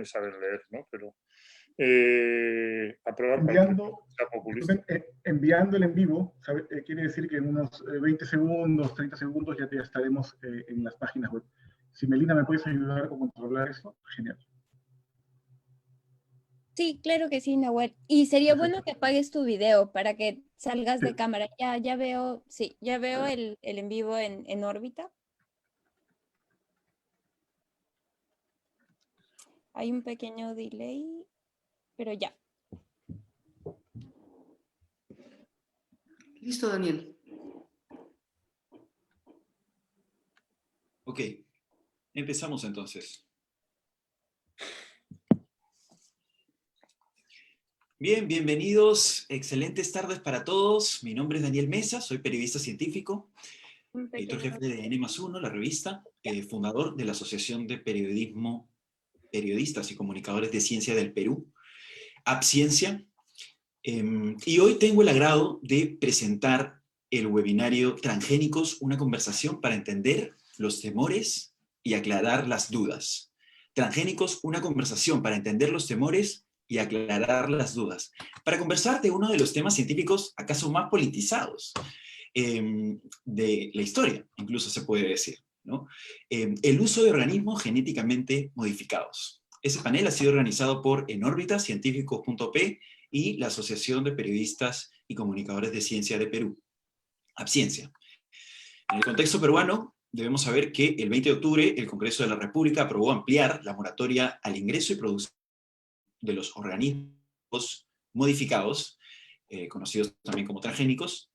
ni saber leer, ¿no? Pero aprobar cualquier cosa Enviando, que sea populista. enviando el en vivo, quiere decir que en unos 20 segundos, 30 segundos ya estaremos en las páginas web. Si Melina me puedes ayudar a controlar eso, genial. Sí, claro que sí, Nahuel. Y sería Perfecto. bueno que apagues tu video para que salgas Sí. de cámara. Ya veo, sí, ya veo el en vivo en órbita. Hay un pequeño delay, pero ya. Listo, Daniel. Ok, empezamos entonces. Bien, bienvenidos. Excelentes tardes para todos. Mi nombre es Daniel Mesa, soy periodista científico, editor jefe de N+1, la revista, fundador de la Asociación de Periodistas y Comunicadores de Ciencia del Perú, APCiencia. Y hoy tengo el agrado de presentar el webinario Transgénicos, una conversación para entender los temores y aclarar las dudas. Transgénicos, una conversación para entender los temores y aclarar las dudas. Para conversar de uno de los temas científicos acaso más politizados de la historia, incluso se puede decir, ¿no? El uso de organismos genéticamente modificados. Ese panel ha sido organizado por En órbita, científicos.p y la Asociación de Periodistas y Comunicadores de Ciencia de Perú, APCiencia. En el contexto peruano, debemos saber que el 20 de octubre el Congreso de la República aprobó ampliar la moratoria al ingreso y producción de los organismos modificados, conocidos también como transgénicos,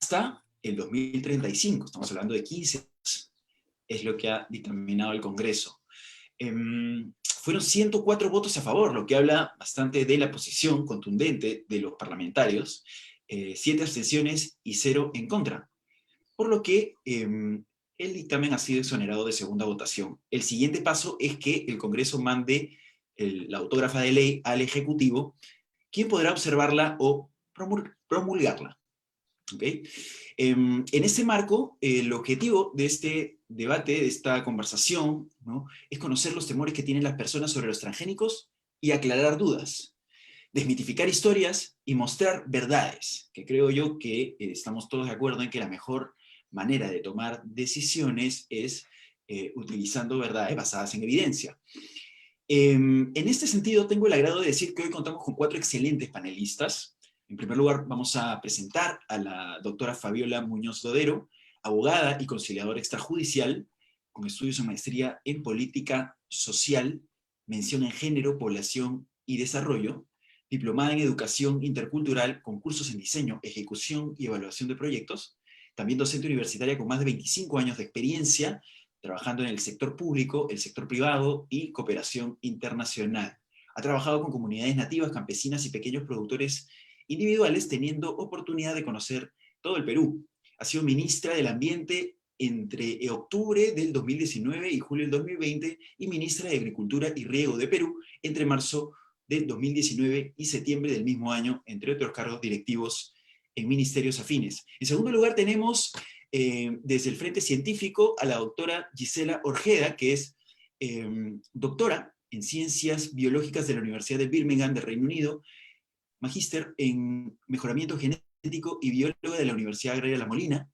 hasta el 2035. Estamos hablando de 15 años, es lo que ha dictaminado el Congreso. Fueron 104 votos a favor, lo que habla bastante de la posición contundente de los parlamentarios, 7 abstenciones y 0 en contra. Por lo que el dictamen ha sido exonerado de segunda votación. El siguiente paso es que el Congreso mande la autógrafa de ley al Ejecutivo, quien podrá observarla o promulgarla. ¿Okay? En este marco, el objetivo de este debate, de esta conversación, ¿no?, es conocer los temores que tienen las personas sobre los transgénicos y aclarar dudas, desmitificar historias y mostrar verdades, que creo yo que estamos todos de acuerdo en que la mejor manera de tomar decisiones es utilizando verdades basadas en evidencia. En este sentido, tengo el agrado de decir que hoy contamos con 4 excelentes panelistas. En primer lugar, vamos a presentar a la doctora Fabiola Muñoz Dodero, abogada y conciliadora extrajudicial, con estudios en maestría en política social, mención en género, población y desarrollo, diplomada en educación intercultural, con cursos en diseño, ejecución y evaluación de proyectos, también docente universitaria con más de 25 años de experiencia, trabajando en el sector público, el sector privado y cooperación internacional. Ha trabajado con comunidades nativas, campesinas y pequeños productores individuales, teniendo oportunidad de conocer todo el Perú. Ha sido ministra del Ambiente entre octubre del 2019 y julio del 2020, y ministra de Agricultura y Riego de Perú entre marzo del 2019 y septiembre del mismo año, entre otros cargos directivos en ministerios afines. En segundo lugar tenemos desde el Frente Científico a la doctora Gisela Orjeda, que es doctora en Ciencias Biológicas de la Universidad de Birmingham, de Reino Unido, magíster en Mejoramiento Genético y bióloga de la Universidad Agraria La Molina.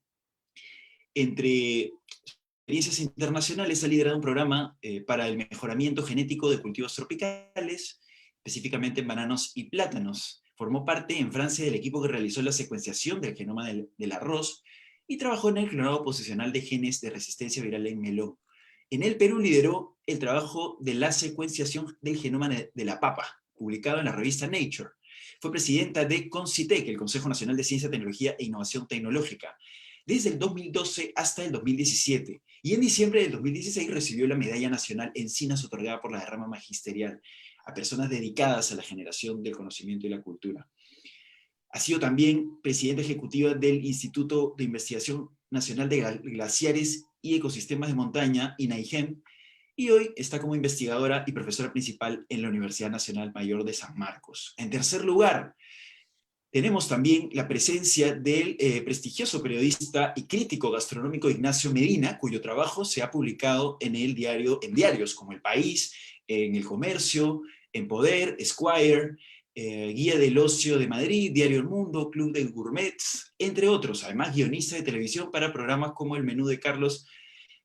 Entre experiencias internacionales ha liderado un programa para el mejoramiento genético de cultivos tropicales, específicamente en bananos y plátanos. Formó parte en Francia del equipo que realizó la secuenciación del genoma del arroz y trabajó en el clonado posicional de genes de resistencia viral en melón. En el Perú lideró el trabajo de la secuenciación del genoma de la papa, publicado en la revista Nature. Fue presidenta de CONCITEC, el Consejo Nacional de Ciencia, Tecnología e Innovación Tecnológica, desde el 2012 hasta el 2017, y en diciembre del 2016 recibió la Medalla Nacional Encinas, otorgada por la derrama magisterial a personas dedicadas a la generación del conocimiento y la cultura. Ha sido también presidenta ejecutiva del Instituto de Investigación Nacional de Glaciares y Ecosistemas de Montaña, INAIGEM, y hoy está como investigadora y profesora principal en la Universidad Nacional Mayor de San Marcos. En tercer lugar, tenemos también la presencia del prestigioso periodista y crítico gastronómico Ignacio Medina, cuyo trabajo se ha publicado en diarios como El País, en El Comercio, En Poder, Esquire, Guía del Ocio de Madrid, Diario El Mundo, Club de Gourmets, entre otros. Además, guionista de televisión para programas como El Menú de Carlos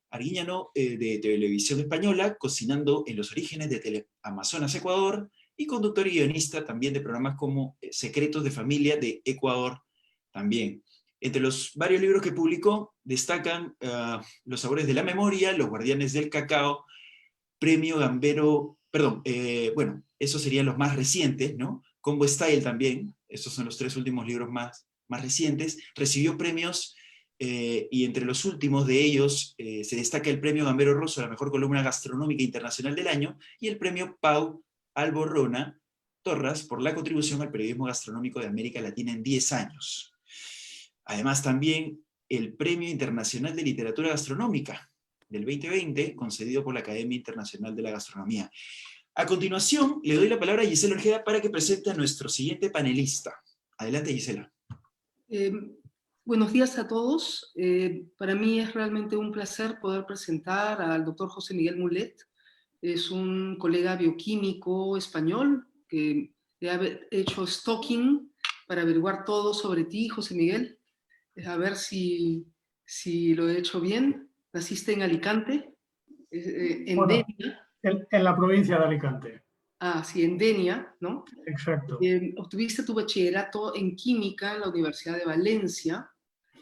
Arguiñano, de Televisión Española, Cocinando en los Orígenes de Teleamazonas Ecuador, y conductor y guionista también de programas como Secretos de Familia de Ecuador también. Entre los varios libros que publicó destacan Los Sabores de la Memoria, Los Guardianes del Cacao, Premio Gambero, perdón, bueno, esos serían los más recientes, ¿no? Combo Style también, esos son los 3 últimos libros más recientes. Recibió premios, y entre los últimos de ellos se destaca el Premio Gambero Rosso a la mejor columna gastronómica internacional del año, y el Premio Pau Alborrona Torras por la contribución al periodismo gastronómico de América Latina en 10 años. Además, también el Premio Internacional de Literatura Gastronómica del 2020, concedido por la Academia Internacional de la Gastronomía. A continuación, le doy la palabra a Gisela Ojeda para que presente a nuestro siguiente panelista. Adelante, Gisela. Buenos días a todos. Para mí es realmente un placer poder presentar al doctor José Miguel Mulet. Es un colega bioquímico español que ha hecho stalking para averiguar todo sobre ti, José Miguel. A ver si lo he hecho bien. Naciste en Alicante, en Bueno, Denia. en la provincia de Alicante. Ah, sí, en Denia, ¿no? Exacto. Obtuviste tu bachillerato en química en la Universidad de Valencia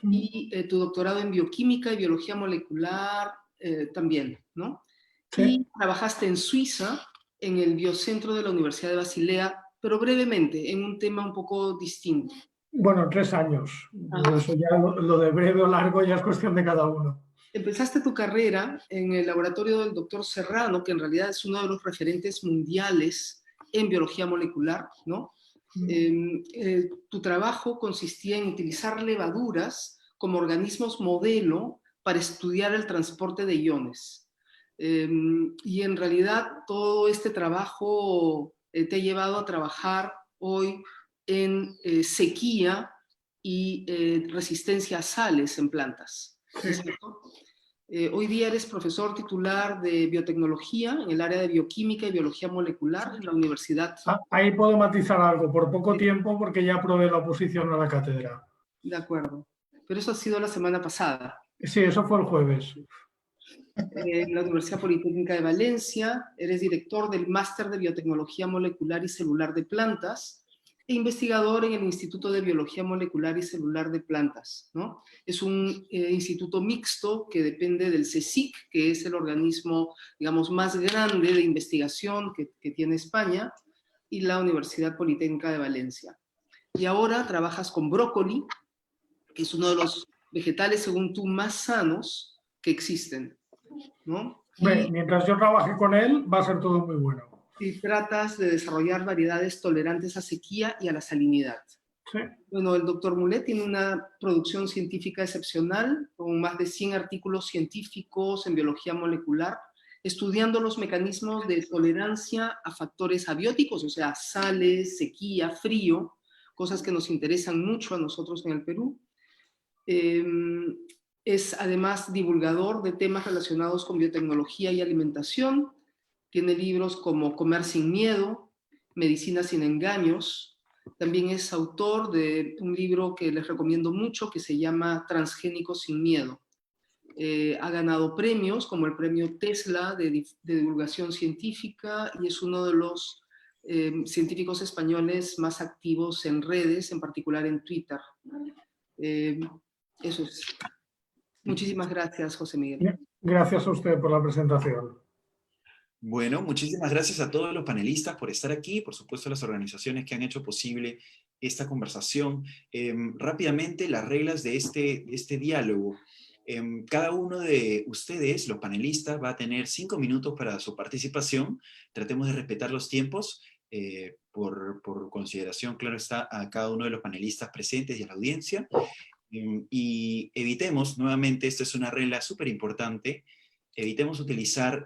y tu doctorado en bioquímica y biología molecular también, ¿no? Sí. Y trabajaste en Suiza, en el Biocentro de la Universidad de Basilea, pero brevemente, en un tema un poco distinto. Bueno, 3 años. Eso ya lo de breve o largo ya es cuestión de cada uno. Empezaste tu carrera en el laboratorio del doctor Serrano, que en realidad es uno de los referentes mundiales en biología molecular, ¿no? Tu trabajo consistía en utilizar levaduras como organismos modelo para estudiar el transporte de iones. Y en realidad todo este trabajo te ha llevado a trabajar hoy en sequía y resistencia a sales en plantas. Sí. ¿Es cierto? Hoy día eres profesor titular de biotecnología en el área de bioquímica y biología molecular en la universidad. Ahí puedo matizar algo, por poco tiempo, porque ya aprobé la oposición a la cátedra. De acuerdo. Pero eso ha sido la semana pasada. Sí, eso fue el jueves. En la Universidad Politécnica de Valencia, eres director del Máster de Biotecnología Molecular y Celular de Plantas e investigador en el Instituto de Biología Molecular y Celular de Plantas, ¿no? Es un instituto mixto que depende del CSIC, que es el organismo, digamos, más grande de investigación que tiene España, y la Universidad Politécnica de Valencia. Y ahora trabajas con brócoli, que es uno de los vegetales, según tú, más sanos que existen, ¿no? Mientras yo trabaje con él, va a ser todo muy bueno. Y tratas de desarrollar variedades tolerantes a sequía y a la salinidad. Sí. Bueno, el doctor Mulet tiene una producción científica excepcional, con más de 100 artículos científicos en biología molecular, estudiando los mecanismos de tolerancia a factores abióticos, o sea, sales, sequía, frío, cosas que nos interesan mucho a nosotros en el Perú. Es además divulgador de temas relacionados con biotecnología y alimentación. Tiene libros como Comer sin miedo, Medicina sin engaños. También es autor de un libro que les recomiendo mucho que se llama Transgénicos sin miedo. Ha ganado premios como el premio Tesla de divulgación científica y es uno de los científicos españoles más activos en redes, en particular en Twitter. Eso es. Muchísimas gracias, José Miguel. Gracias a usted por la presentación. Bueno, muchísimas gracias a todos los panelistas por estar aquí, por supuesto a las organizaciones que han hecho posible esta conversación. Rápidamente, las reglas de este diálogo. Cada uno de ustedes, los panelistas, va a tener 5 minutos para su participación. Tratemos de respetar los tiempos, por consideración, claro está, a cada uno de los panelistas presentes y a la audiencia. Y evitemos, nuevamente, esta es una regla súper importante, evitemos utilizar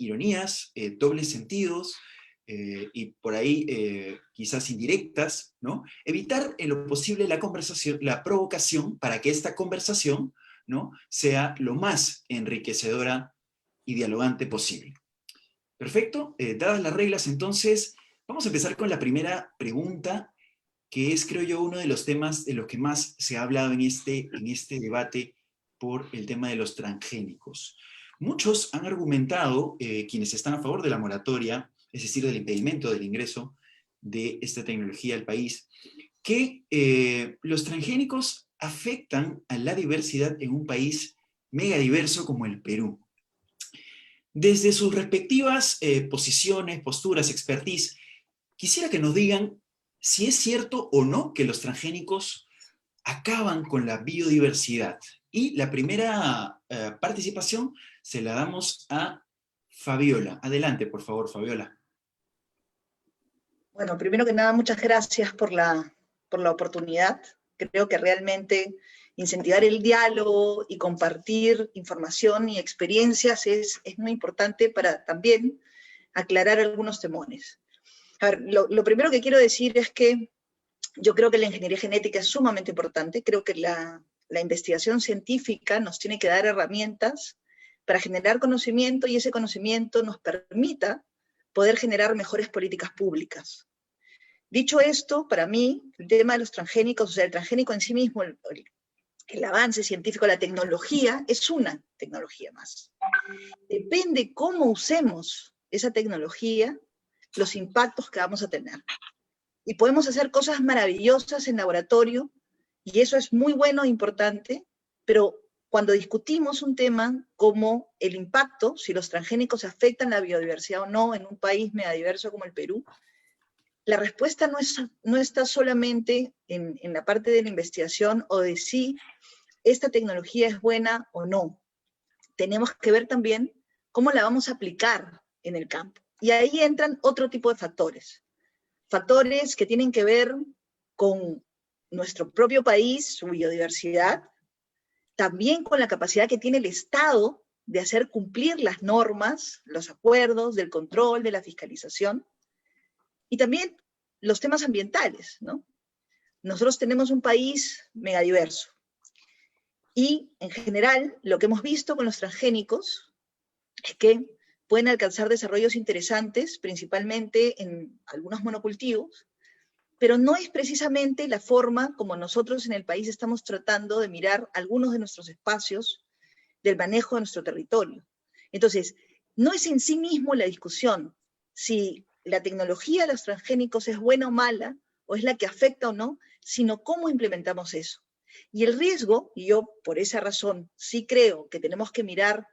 ironías, dobles sentidos, y por ahí quizás indirectas, ¿no? Evitar en lo posible la conversación, la provocación, para que esta conversación, ¿no?, sea lo más enriquecedora y dialogante posible. Perfecto. Dadas las reglas, entonces, vamos a empezar con la primera pregunta, que es, creo yo, uno de los temas de los que más se ha hablado en este debate por el tema de los transgénicos. Muchos han argumentado, quienes están a favor de la moratoria, es decir, del impedimento del ingreso de esta tecnología al país, que los transgénicos afectan a la diversidad en un país megadiverso como el Perú. Desde sus respectivas posiciones, posturas, expertise, quisiera que nos digan si es cierto o no que los transgénicos acaban con la biodiversidad. Y la primera participación se la damos a Fabiola. Adelante, por favor, Fabiola. Bueno, primero que nada, muchas gracias por la oportunidad. Creo que realmente incentivar el diálogo y compartir información y experiencias es muy importante para también aclarar algunos temores. A ver, lo primero que quiero decir es que yo creo que la ingeniería genética es sumamente importante. Creo que la investigación científica nos tiene que dar herramientas para generar conocimiento y ese conocimiento nos permita poder generar mejores políticas públicas. Dicho esto, para mí, el tema de los transgénicos, o sea, el transgénico en sí mismo, el avance científico, la tecnología, es una tecnología más. Depende cómo usemos esa tecnología, los impactos que vamos a tener. Y podemos hacer cosas maravillosas en laboratorio, y eso es muy bueno e importante, pero cuando discutimos un tema como el impacto, si los transgénicos afectan la biodiversidad o no en un país megadiverso como el Perú, la respuesta no está solamente en la parte de la investigación o de si esta tecnología es buena o no. Tenemos que ver también cómo la vamos a aplicar en el campo. Y ahí entran otro tipo de factores. Factores que tienen que ver con nuestro propio país, su biodiversidad, también con la capacidad que tiene el Estado de hacer cumplir las normas, los acuerdos, del control, de la fiscalización, y también los temas ambientales, ¿no? Nosotros tenemos un país megadiverso, y en general lo que hemos visto con los transgénicos es que pueden alcanzar desarrollos interesantes, principalmente en algunos monocultivos, pero no es precisamente la forma como nosotros en el país estamos tratando de mirar algunos de nuestros espacios del manejo de nuestro territorio. Entonces, no es en sí mismo la discusión si la tecnología de los transgénicos es buena o mala, o es la que afecta o no, sino cómo implementamos eso. Y el riesgo, y yo por esa razón sí creo que tenemos que mirar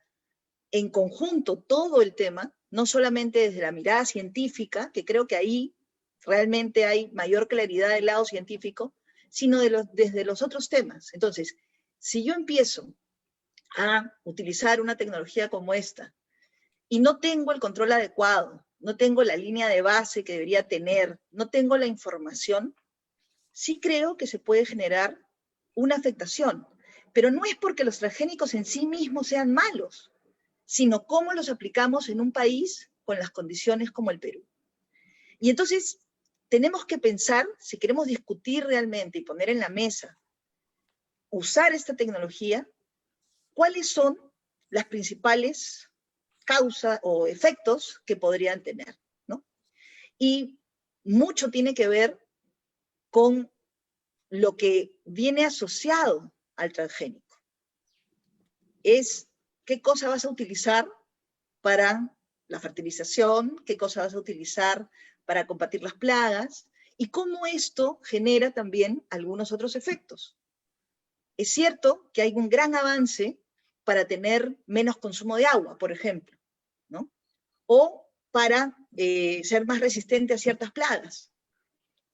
en conjunto todo el tema, no solamente desde la mirada científica, que creo que ahí realmente hay mayor claridad del lado científico, sino desde los otros temas. Entonces, si yo empiezo a utilizar una tecnología como esta, y no tengo el control adecuado, no tengo la línea de base que debería tener, no tengo la información, sí creo que se puede generar una afectación. Pero no es porque los transgénicos en sí mismos sean malos, sino cómo los aplicamos en un país con las condiciones como el Perú. Y entonces tenemos que pensar, si queremos discutir realmente y poner en la mesa, usar esta tecnología, cuáles son las principales causas o efectos que podrían tener, ¿no? Y mucho tiene que ver con lo que viene asociado al transgénico. Es qué cosa vas a utilizar para la fertilización, qué cosa vas a utilizar para combatir las plagas, y cómo esto genera también algunos otros efectos. Es cierto que hay un gran avance para tener menos consumo de agua, por ejemplo, ¿no? O para ser más resistente a ciertas plagas.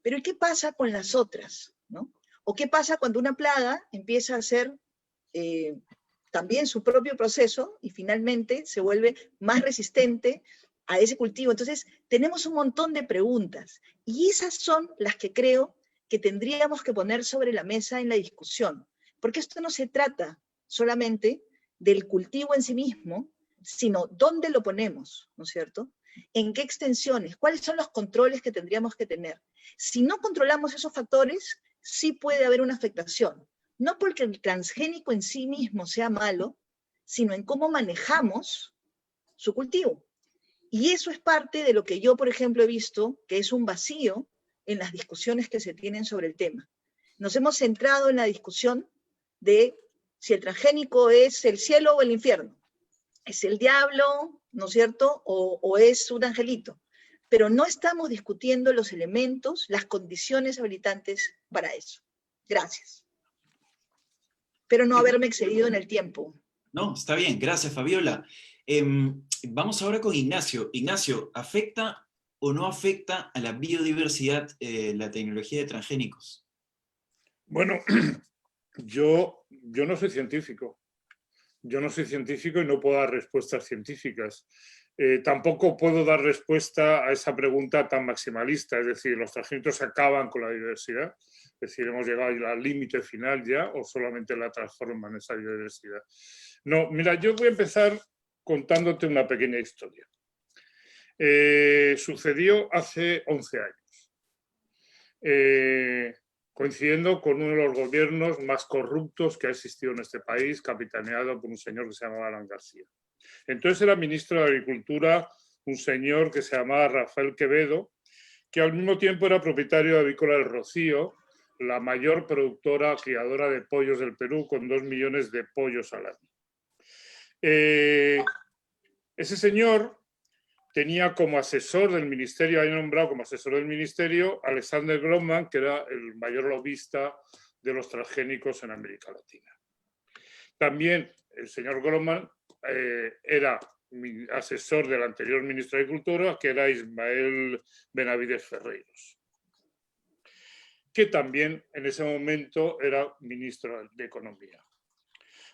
Pero ¿qué pasa con las otras, ¿no? ¿O qué pasa cuando una plaga empieza a hacer también su propio proceso y finalmente se vuelve más resistente a ese cultivo? Entonces, tenemos un montón de preguntas, y esas son las que creo que tendríamos que poner sobre la mesa en la discusión, porque esto no se trata solamente del cultivo en sí mismo, sino dónde lo ponemos, ¿no es cierto? ¿En qué extensiones? ¿Cuáles son los controles que tendríamos que tener? Si no controlamos esos factores, sí puede haber una afectación. No porque el transgénico en sí mismo sea malo, sino en cómo manejamos su cultivo. Y eso es parte de lo que yo, por ejemplo, he visto, que es un vacío en las discusiones que se tienen sobre el tema. Nos hemos centrado en la discusión de si el transgénico es el cielo o el infierno, es el diablo, ¿no es cierto?, o es un angelito. Pero no estamos discutiendo los elementos, las condiciones habilitantes para eso. Gracias. Espero no haberme excedido en el tiempo. No, está bien, gracias Fabiola. Vamos ahora con Ignacio. Ignacio, ¿afecta o no afecta a la biodiversidad la tecnología de transgénicos? Bueno, yo no soy científico. Yo no soy científico y no puedo dar respuestas científicas. Tampoco puedo dar respuesta a esa pregunta tan maximalista, es decir, ¿los transgénicos acaban con la diversidad? Es decir, ¿hemos llegado al límite final ya o solamente la transforman esa biodiversidad? No, mira, yo voy a empezar contándote una pequeña historia. Sucedió hace 11 años, coincidiendo con uno de los gobiernos más corruptos que ha existido en este país, capitaneado por un señor que se llamaba Alan García. Entonces era ministro de Agricultura un señor que se llamaba Rafael Quevedo, que al mismo tiempo era propietario de Avícola del Rocío, la mayor productora criadora de pollos del Perú, con 2 millones de pollos al año. Ese señor tenía como asesor del ministerio, había nombrado como asesor del ministerio Alexander Grossman, que era el mayor lobista de los transgénicos en América Latina. También el señor Grossman era asesor del anterior ministro de Agricultura, que era Ismael Benavides Ferreiros, que también en ese momento era ministro de Economía.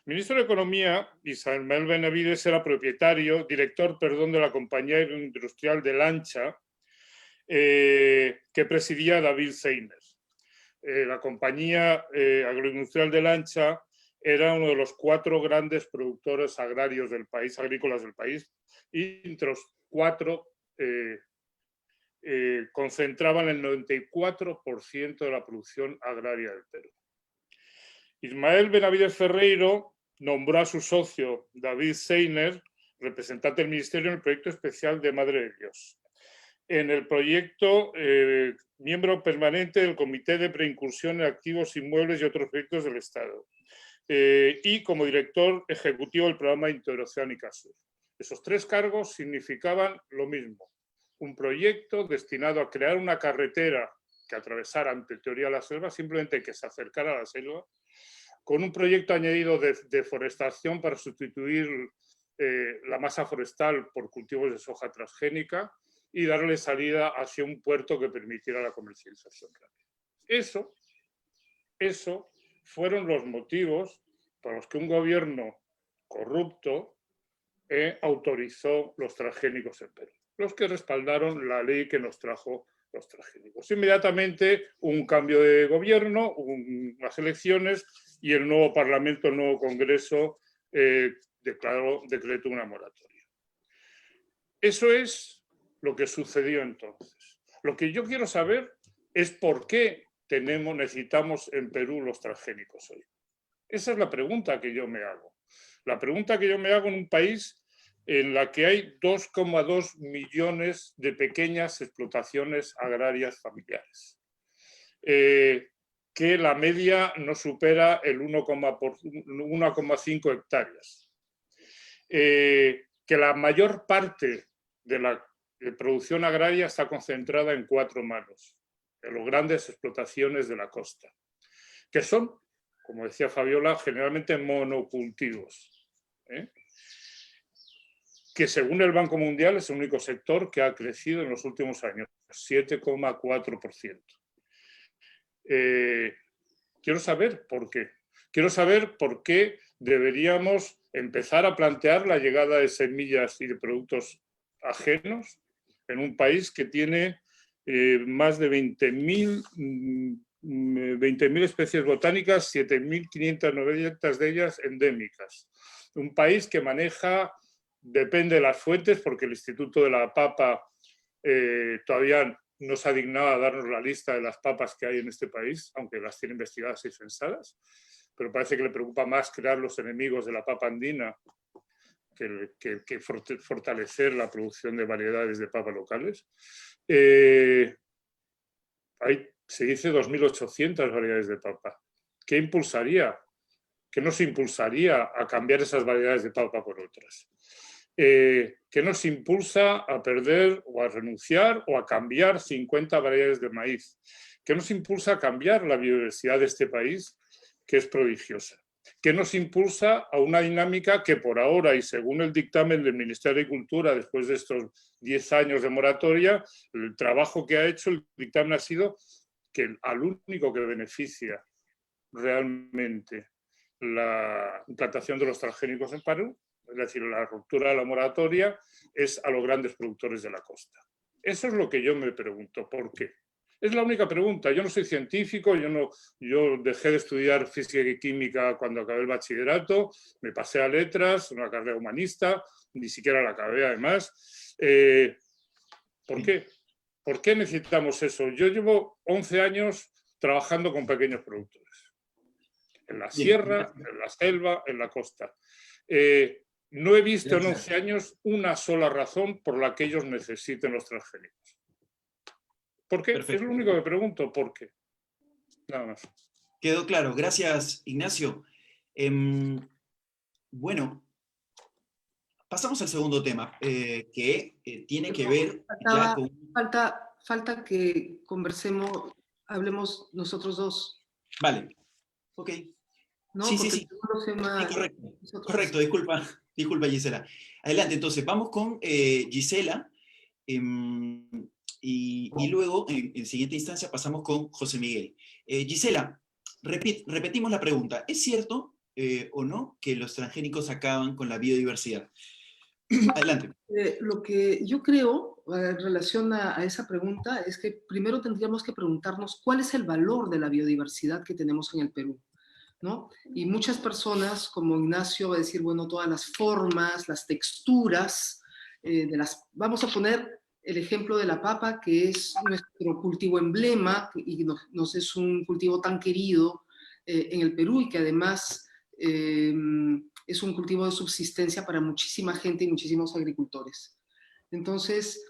Ministro de Economía, Ismael Benavides era director de la compañía industrial de Lancha, que presidía David Seiner. La compañía agroindustrial de Lancha era uno de los 4 grandes productores agrarios del país, agrícolas del país, y entre los 4 concentraban el 94% de la producción agraria del Perú. Ismael Benavides Ferreiro nombró a su socio David Seiner, representante del ministerio, en el proyecto especial de Madre de Dios. En el proyecto, miembro permanente del Comité de Preincursión en Activos Inmuebles y otros proyectos del Estado. Y como director ejecutivo del programa Interoceánica Sur. Esos 3 cargos significaban lo mismo. Un proyecto destinado a crear una carretera que atravesara en teoría la selva, simplemente que se acercara a la selva, con un proyecto añadido de deforestación para sustituir la masa forestal por cultivos de soja transgénica y darle salida hacia un puerto que permitiera la comercialización rápida. Eso fueron los motivos por los que un gobierno corrupto autorizó los transgénicos en Perú, los que respaldaron la ley que nos trajo los transgénicos. Inmediatamente un cambio de gobierno, unas elecciones y el nuevo Parlamento, el nuevo Congreso decretó una moratoria. Eso es lo que sucedió entonces. Lo que yo quiero saber es por qué necesitamos en Perú los transgénicos hoy. Esa es la pregunta que yo me hago. La pregunta que yo me hago en un país en la que hay 2,2 millones de pequeñas explotaciones agrarias familiares, que la media no supera el 1,5 hectáreas, que la mayor parte de la producción agraria está concentrada en 4 manos, en las grandes explotaciones de la costa, que son, como decía Fabiola, generalmente monocultivos, que según el Banco Mundial es el único sector que ha crecido en los últimos años, 7,4%. Quiero saber por qué. Quiero saber por qué deberíamos empezar a plantear la llegada de semillas y de productos ajenos en un país que tiene más de 20.000 especies botánicas, 7.590 de ellas endémicas. Un país que maneja, depende de las fuentes, porque el Instituto de la Papa todavía no se ha dignado a darnos la lista de las papas que hay en este país, aunque las tiene investigadas y censadas, pero parece que le preocupa más crear los enemigos de la papa andina que fortalecer la producción de variedades de papa locales. Se dice 2.800 variedades de papa. ¿Qué impulsaría? ¿Qué nos impulsaría a cambiar esas variedades de papa por otras? ¿Qué nos impulsa a perder o a renunciar o a cambiar 50 variedades de maíz? ¿Qué nos impulsa a cambiar la biodiversidad de este país, que es prodigiosa? ¿Qué nos impulsa a una dinámica que por ahora, y según el dictamen del Ministerio de Agricultura, después de estos 10 años de moratoria, el trabajo que ha hecho el dictamen ha sido que al único que beneficia realmente la implantación de los transgénicos en Perú, es decir, la ruptura de la moratoria, es a los grandes productores de la costa. Eso es lo que yo me pregunto, ¿por qué? Es la única pregunta. Yo no soy científico, yo dejé de estudiar física y química cuando acabé el bachillerato, me pasé a letras, una carrera humanista, ni siquiera la acabé además. ¿Por qué? ¿Por qué necesitamos eso? Yo llevo 11 años trabajando con pequeños productores, en la sierra, en la selva, en la costa. No he visto en 11 años una sola razón por la que ellos necesiten los transgénicos. ¿Por qué? Perfecto. Es lo único que pregunto, ¿por qué? Nada más. Quedó claro. Gracias, Ignacio. Bueno, pasamos al segundo tema, que tiene que ver ya con... Falta que conversemos, hablemos nosotros dos. Vale, ok. ¿No? Sí, porque sí, sí. Correcto, disculpa, Gisela. Adelante, entonces, vamos con Gisela, y luego, en siguiente instancia, pasamos con José Miguel. Gisela, repetimos la pregunta. ¿Es cierto o no que los transgénicos acaban con la biodiversidad? Adelante. Lo que yo creo en relación a esa pregunta es que primero tendríamos que preguntarnos cuál es el valor de la biodiversidad que tenemos en el Perú, ¿no? Y muchas personas, como Ignacio, va a decir, bueno, todas las formas, las texturas, vamos a poner el ejemplo de la papa, que es nuestro cultivo emblema y nos es un cultivo tan querido en el Perú y que además es un cultivo de subsistencia para muchísima gente y muchísimos agricultores. Entonces,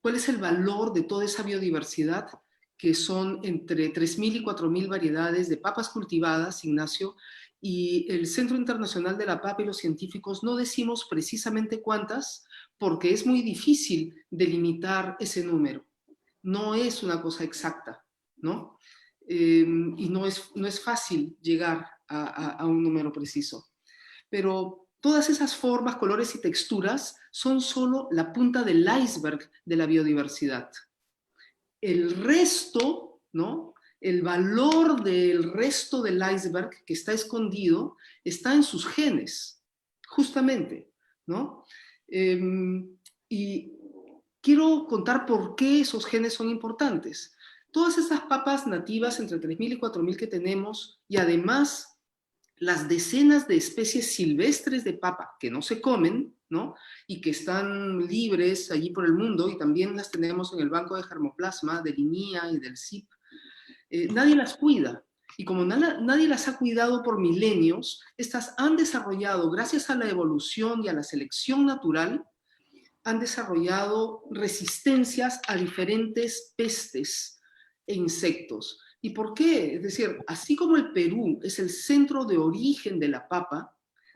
¿cuál es el valor de toda esa biodiversidad? Que son entre 3.000 y 4.000 variedades de papas cultivadas, Ignacio, y el Centro Internacional de la Papa y los científicos no decimos precisamente cuántas, porque es muy difícil delimitar ese número. No es una cosa exacta, ¿no? Y no es fácil llegar a un número preciso. Pero todas esas formas, colores y texturas son solo la punta del iceberg de la biodiversidad. El resto, ¿no? El valor del resto del iceberg que está escondido está en sus genes, justamente, ¿no? Y quiero contar por qué esos genes son importantes. Todas esas papas nativas, entre 3.000 y 4.000 que tenemos, y además las decenas de especies silvestres de papa que no se comen, ¿no? Y que están libres allí por el mundo, y también las tenemos en el Banco de Germoplasma, del INIA y del CIP, nadie las cuida. Y como nadie las ha cuidado por milenios, estas han desarrollado, gracias a la evolución y a la selección natural, han desarrollado resistencias a diferentes pestes e insectos. ¿Y por qué? Es decir, así como el Perú es el centro de origen de la papa,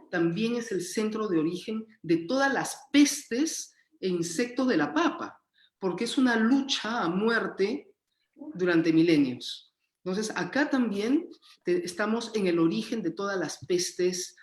también es el centro de origen de todas las pestes e insectos de la papa, porque es una lucha a muerte durante milenios. Entonces, acá también estamos en el origen de todas las pestes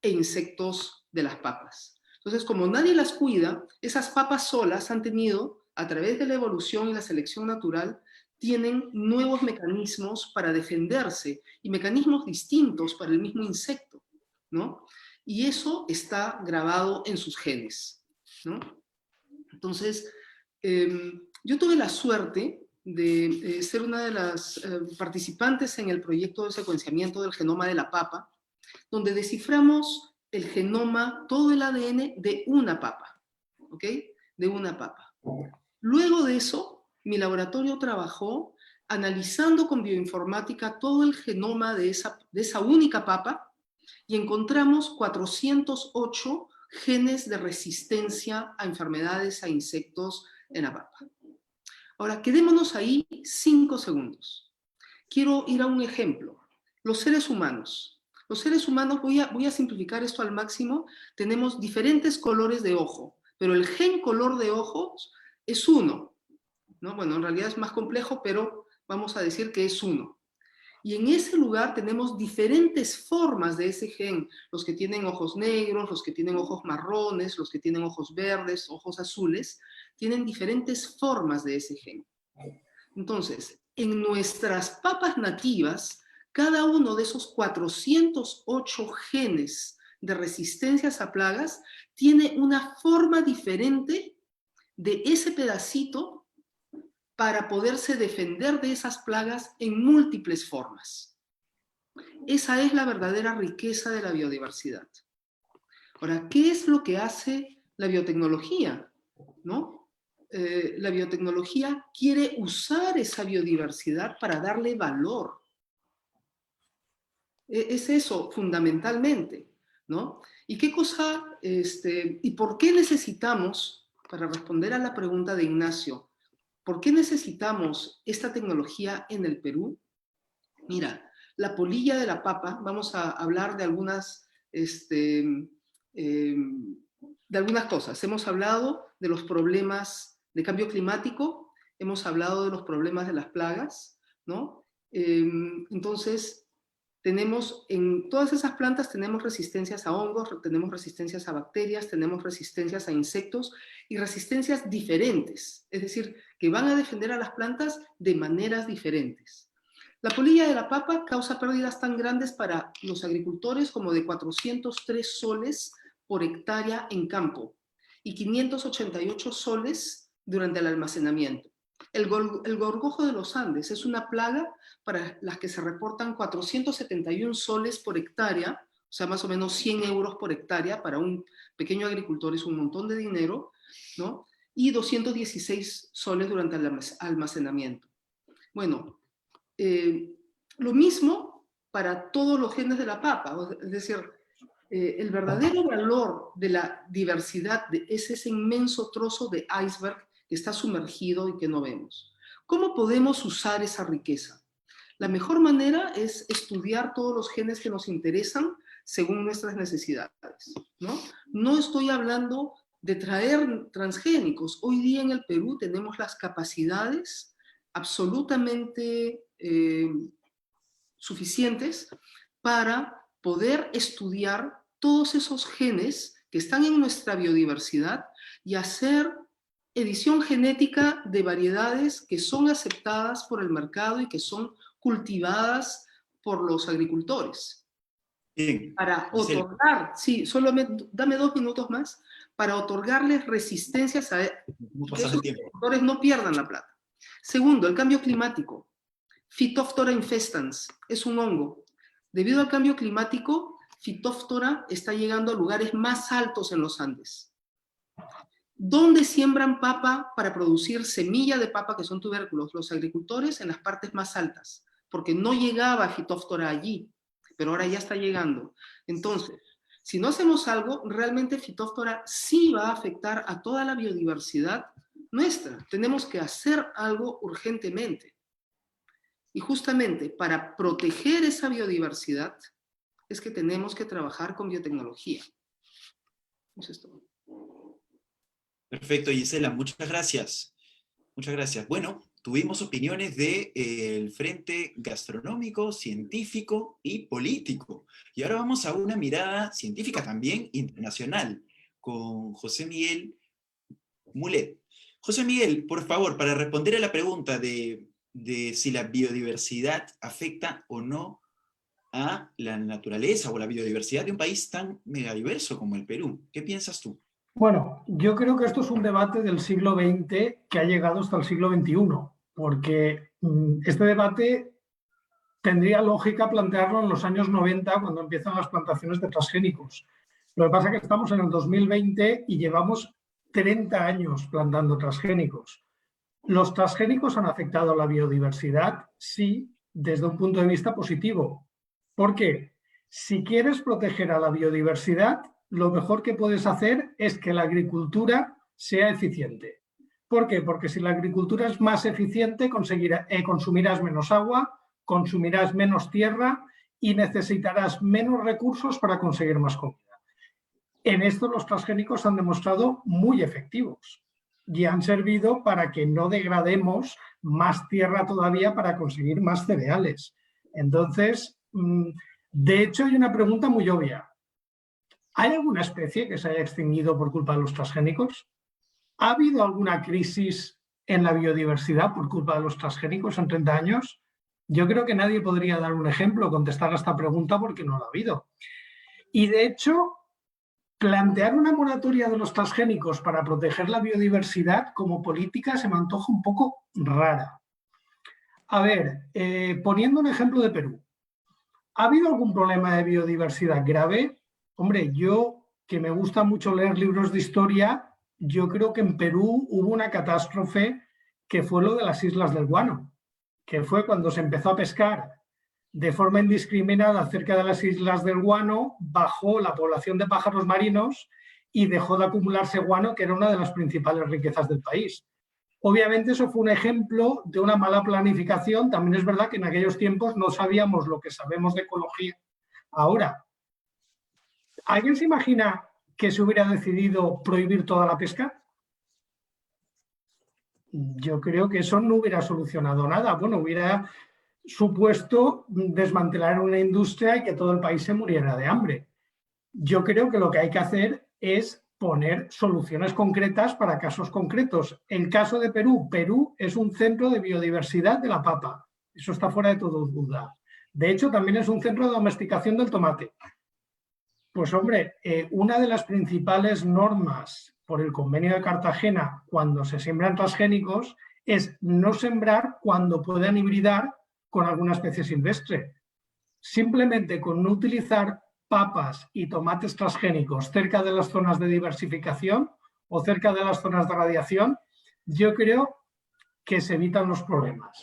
e insectos de las papas. Entonces, como nadie las cuida, esas papas solas han tenido, a través de la evolución y la selección natural, tienen nuevos mecanismos para defenderse y mecanismos distintos para el mismo insecto, ¿no? Y eso está grabado en sus genes, ¿no? Entonces, yo tuve la suerte de ser una de las participantes en el proyecto de secuenciamiento del genoma de la papa, donde desciframos el genoma, todo el ADN de una papa, ¿ok? De una papa. Luego de eso, mi laboratorio trabajó analizando con bioinformática todo el genoma de esa única papa y encontramos 408 genes de resistencia a enfermedades, a insectos en la papa. Ahora, quedémonos ahí 5 segundos. Quiero ir a un ejemplo. Los seres humanos. Los seres humanos, voy a simplificar esto al máximo, tenemos diferentes colores de ojo, pero el gen color de ojos es uno, ¿no? Bueno, en realidad es más complejo, pero vamos a decir que es uno. Y en ese lugar tenemos diferentes formas de ese gen, los que tienen ojos negros, los que tienen ojos marrones, los que tienen ojos verdes, ojos azules, tienen diferentes formas de ese gen. Entonces, en nuestras papas nativas, cada uno de esos 408 genes de resistencias a plagas tiene una forma diferente de ese pedacito para poderse defender de esas plagas en múltiples formas. Esa es la verdadera riqueza de la biodiversidad. Ahora, ¿qué es lo que hace la biotecnología? ¿No? La biotecnología quiere usar esa biodiversidad para darle valor. Es eso, fundamentalmente, ¿no? ¿Y qué cosa, y por qué necesitamos, para responder a la pregunta de Ignacio, ¿por qué necesitamos esta tecnología en el Perú? Mira, la polilla de la papa, vamos a hablar de algunas, de algunas cosas. Hemos hablado de los problemas de cambio climático, hemos hablado de los problemas de las plagas, ¿no? Entonces, tenemos, en todas esas plantas tenemos resistencias a hongos, tenemos resistencias a bacterias, tenemos resistencias a insectos y resistencias diferentes, es decir, que van a defender a las plantas de maneras diferentes. La polilla de la papa causa pérdidas tan grandes para los agricultores como de 403 soles por hectárea en campo y 588 soles durante el almacenamiento. El gorgojo de los Andes es una plaga para las que se reportan 471 soles por hectárea, o sea, más o menos 100 euros por hectárea, para un pequeño agricultor es un montón de dinero, ¿no? Y 216 soles durante el almacenamiento. Bueno, lo mismo para todos los genes de la papa, es decir, el verdadero valor de la diversidad es ese inmenso trozo de iceberg que está sumergido y que no vemos. ¿Cómo podemos usar esa riqueza? La mejor manera es estudiar todos los genes que nos interesan según nuestras necesidades, ¿no? No estoy hablando de traer transgénicos. Hoy día en el Perú tenemos las capacidades absolutamente suficientes para poder estudiar todos esos genes que están en nuestra biodiversidad y hacer edición genética de variedades que son aceptadas por el mercado y que son cultivadas por los agricultores. Bien. Para otorgar, sí, dame 2 minutos más, para otorgarles resistencias a que esos agricultores no pierdan la plata. Segundo, el cambio climático. Phytophthora infestans es un hongo. Debido al cambio climático, Phytophthora está llegando a lugares más altos en los Andes. ¿Dónde siembran papa para producir semilla de papa, que son tubérculos? Los agricultores en las partes más altas, porque no llegaba Phytophthora allí, pero ahora ya está llegando. Entonces, si no hacemos algo, realmente Phytophthora sí va a afectar a toda la biodiversidad nuestra. Tenemos que hacer algo urgentemente. Y justamente para proteger esa biodiversidad es que tenemos que trabajar con biotecnología. Eso es todo. Perfecto, Gisela, muchas gracias. Muchas gracias. Bueno, tuvimos opiniones del frente gastronómico, científico y político. Y ahora vamos a una mirada científica también internacional con José Miguel Mulet. José Miguel, por favor, para responder a la pregunta de si la biodiversidad afecta o no a la naturaleza o la biodiversidad de un país tan megadiverso como el Perú. ¿Qué piensas tú? Bueno, yo creo que esto es un debate del siglo XX que ha llegado hasta el siglo XXI, porque este debate tendría lógica plantearlo en los años 90, cuando empiezan las plantaciones de transgénicos. Lo que pasa es que estamos en el 2020 y llevamos 30 años plantando transgénicos. ¿Los transgénicos han afectado a la biodiversidad? Sí, desde un punto de vista positivo. ¿Por qué? Si quieres proteger a la biodiversidad, lo mejor que puedes hacer es que la agricultura sea eficiente. ¿Por qué? Porque si la agricultura es más eficiente, consumirás menos agua, consumirás menos tierra y necesitarás menos recursos para conseguir más comida. En esto los transgénicos han demostrado muy efectivos y han servido para que no degrademos más tierra todavía para conseguir más cereales. Entonces, de hecho, hay una pregunta muy obvia. ¿Hay alguna especie que se haya extinguido por culpa de los transgénicos? ¿Ha habido alguna crisis en la biodiversidad por culpa de los transgénicos en 30 años? Yo creo que nadie podría dar un ejemplo, contestar a esta pregunta porque no la ha habido. Y de hecho, plantear una moratoria de los transgénicos para proteger la biodiversidad como política se me antoja un poco rara. A ver, poniendo un ejemplo de Perú. ¿Ha habido algún problema de biodiversidad grave? Hombre, yo que me gusta mucho leer libros de historia, yo creo que en Perú hubo una catástrofe que fue lo de las Islas del Guano, que fue cuando se empezó a pescar de forma indiscriminada cerca de las Islas del Guano, bajó la población de pájaros marinos y dejó de acumularse guano, que era una de las principales riquezas del país. Obviamente eso fue un ejemplo de una mala planificación. También es verdad que en aquellos tiempos no sabíamos lo que sabemos de ecología ahora. ¿Alguien se imagina que se hubiera decidido prohibir toda la pesca? Yo creo que eso no hubiera solucionado nada. Bueno, hubiera supuesto desmantelar una industria y que todo el país se muriera de hambre. Yo creo que lo que hay que hacer es poner soluciones concretas para casos concretos. El caso de Perú. Perú es un centro de biodiversidad de la papa. Eso está fuera de todo duda. De hecho, también es un centro de domesticación del tomate. Pues hombre, una de las principales normas por el Convenio de Cartagena cuando se siembran transgénicos es no sembrar cuando puedan hibridar con alguna especie silvestre. Simplemente con no utilizar papas y tomates transgénicos cerca de las zonas de diversificación o cerca de las zonas de radiación, yo creo que se evitan los problemas.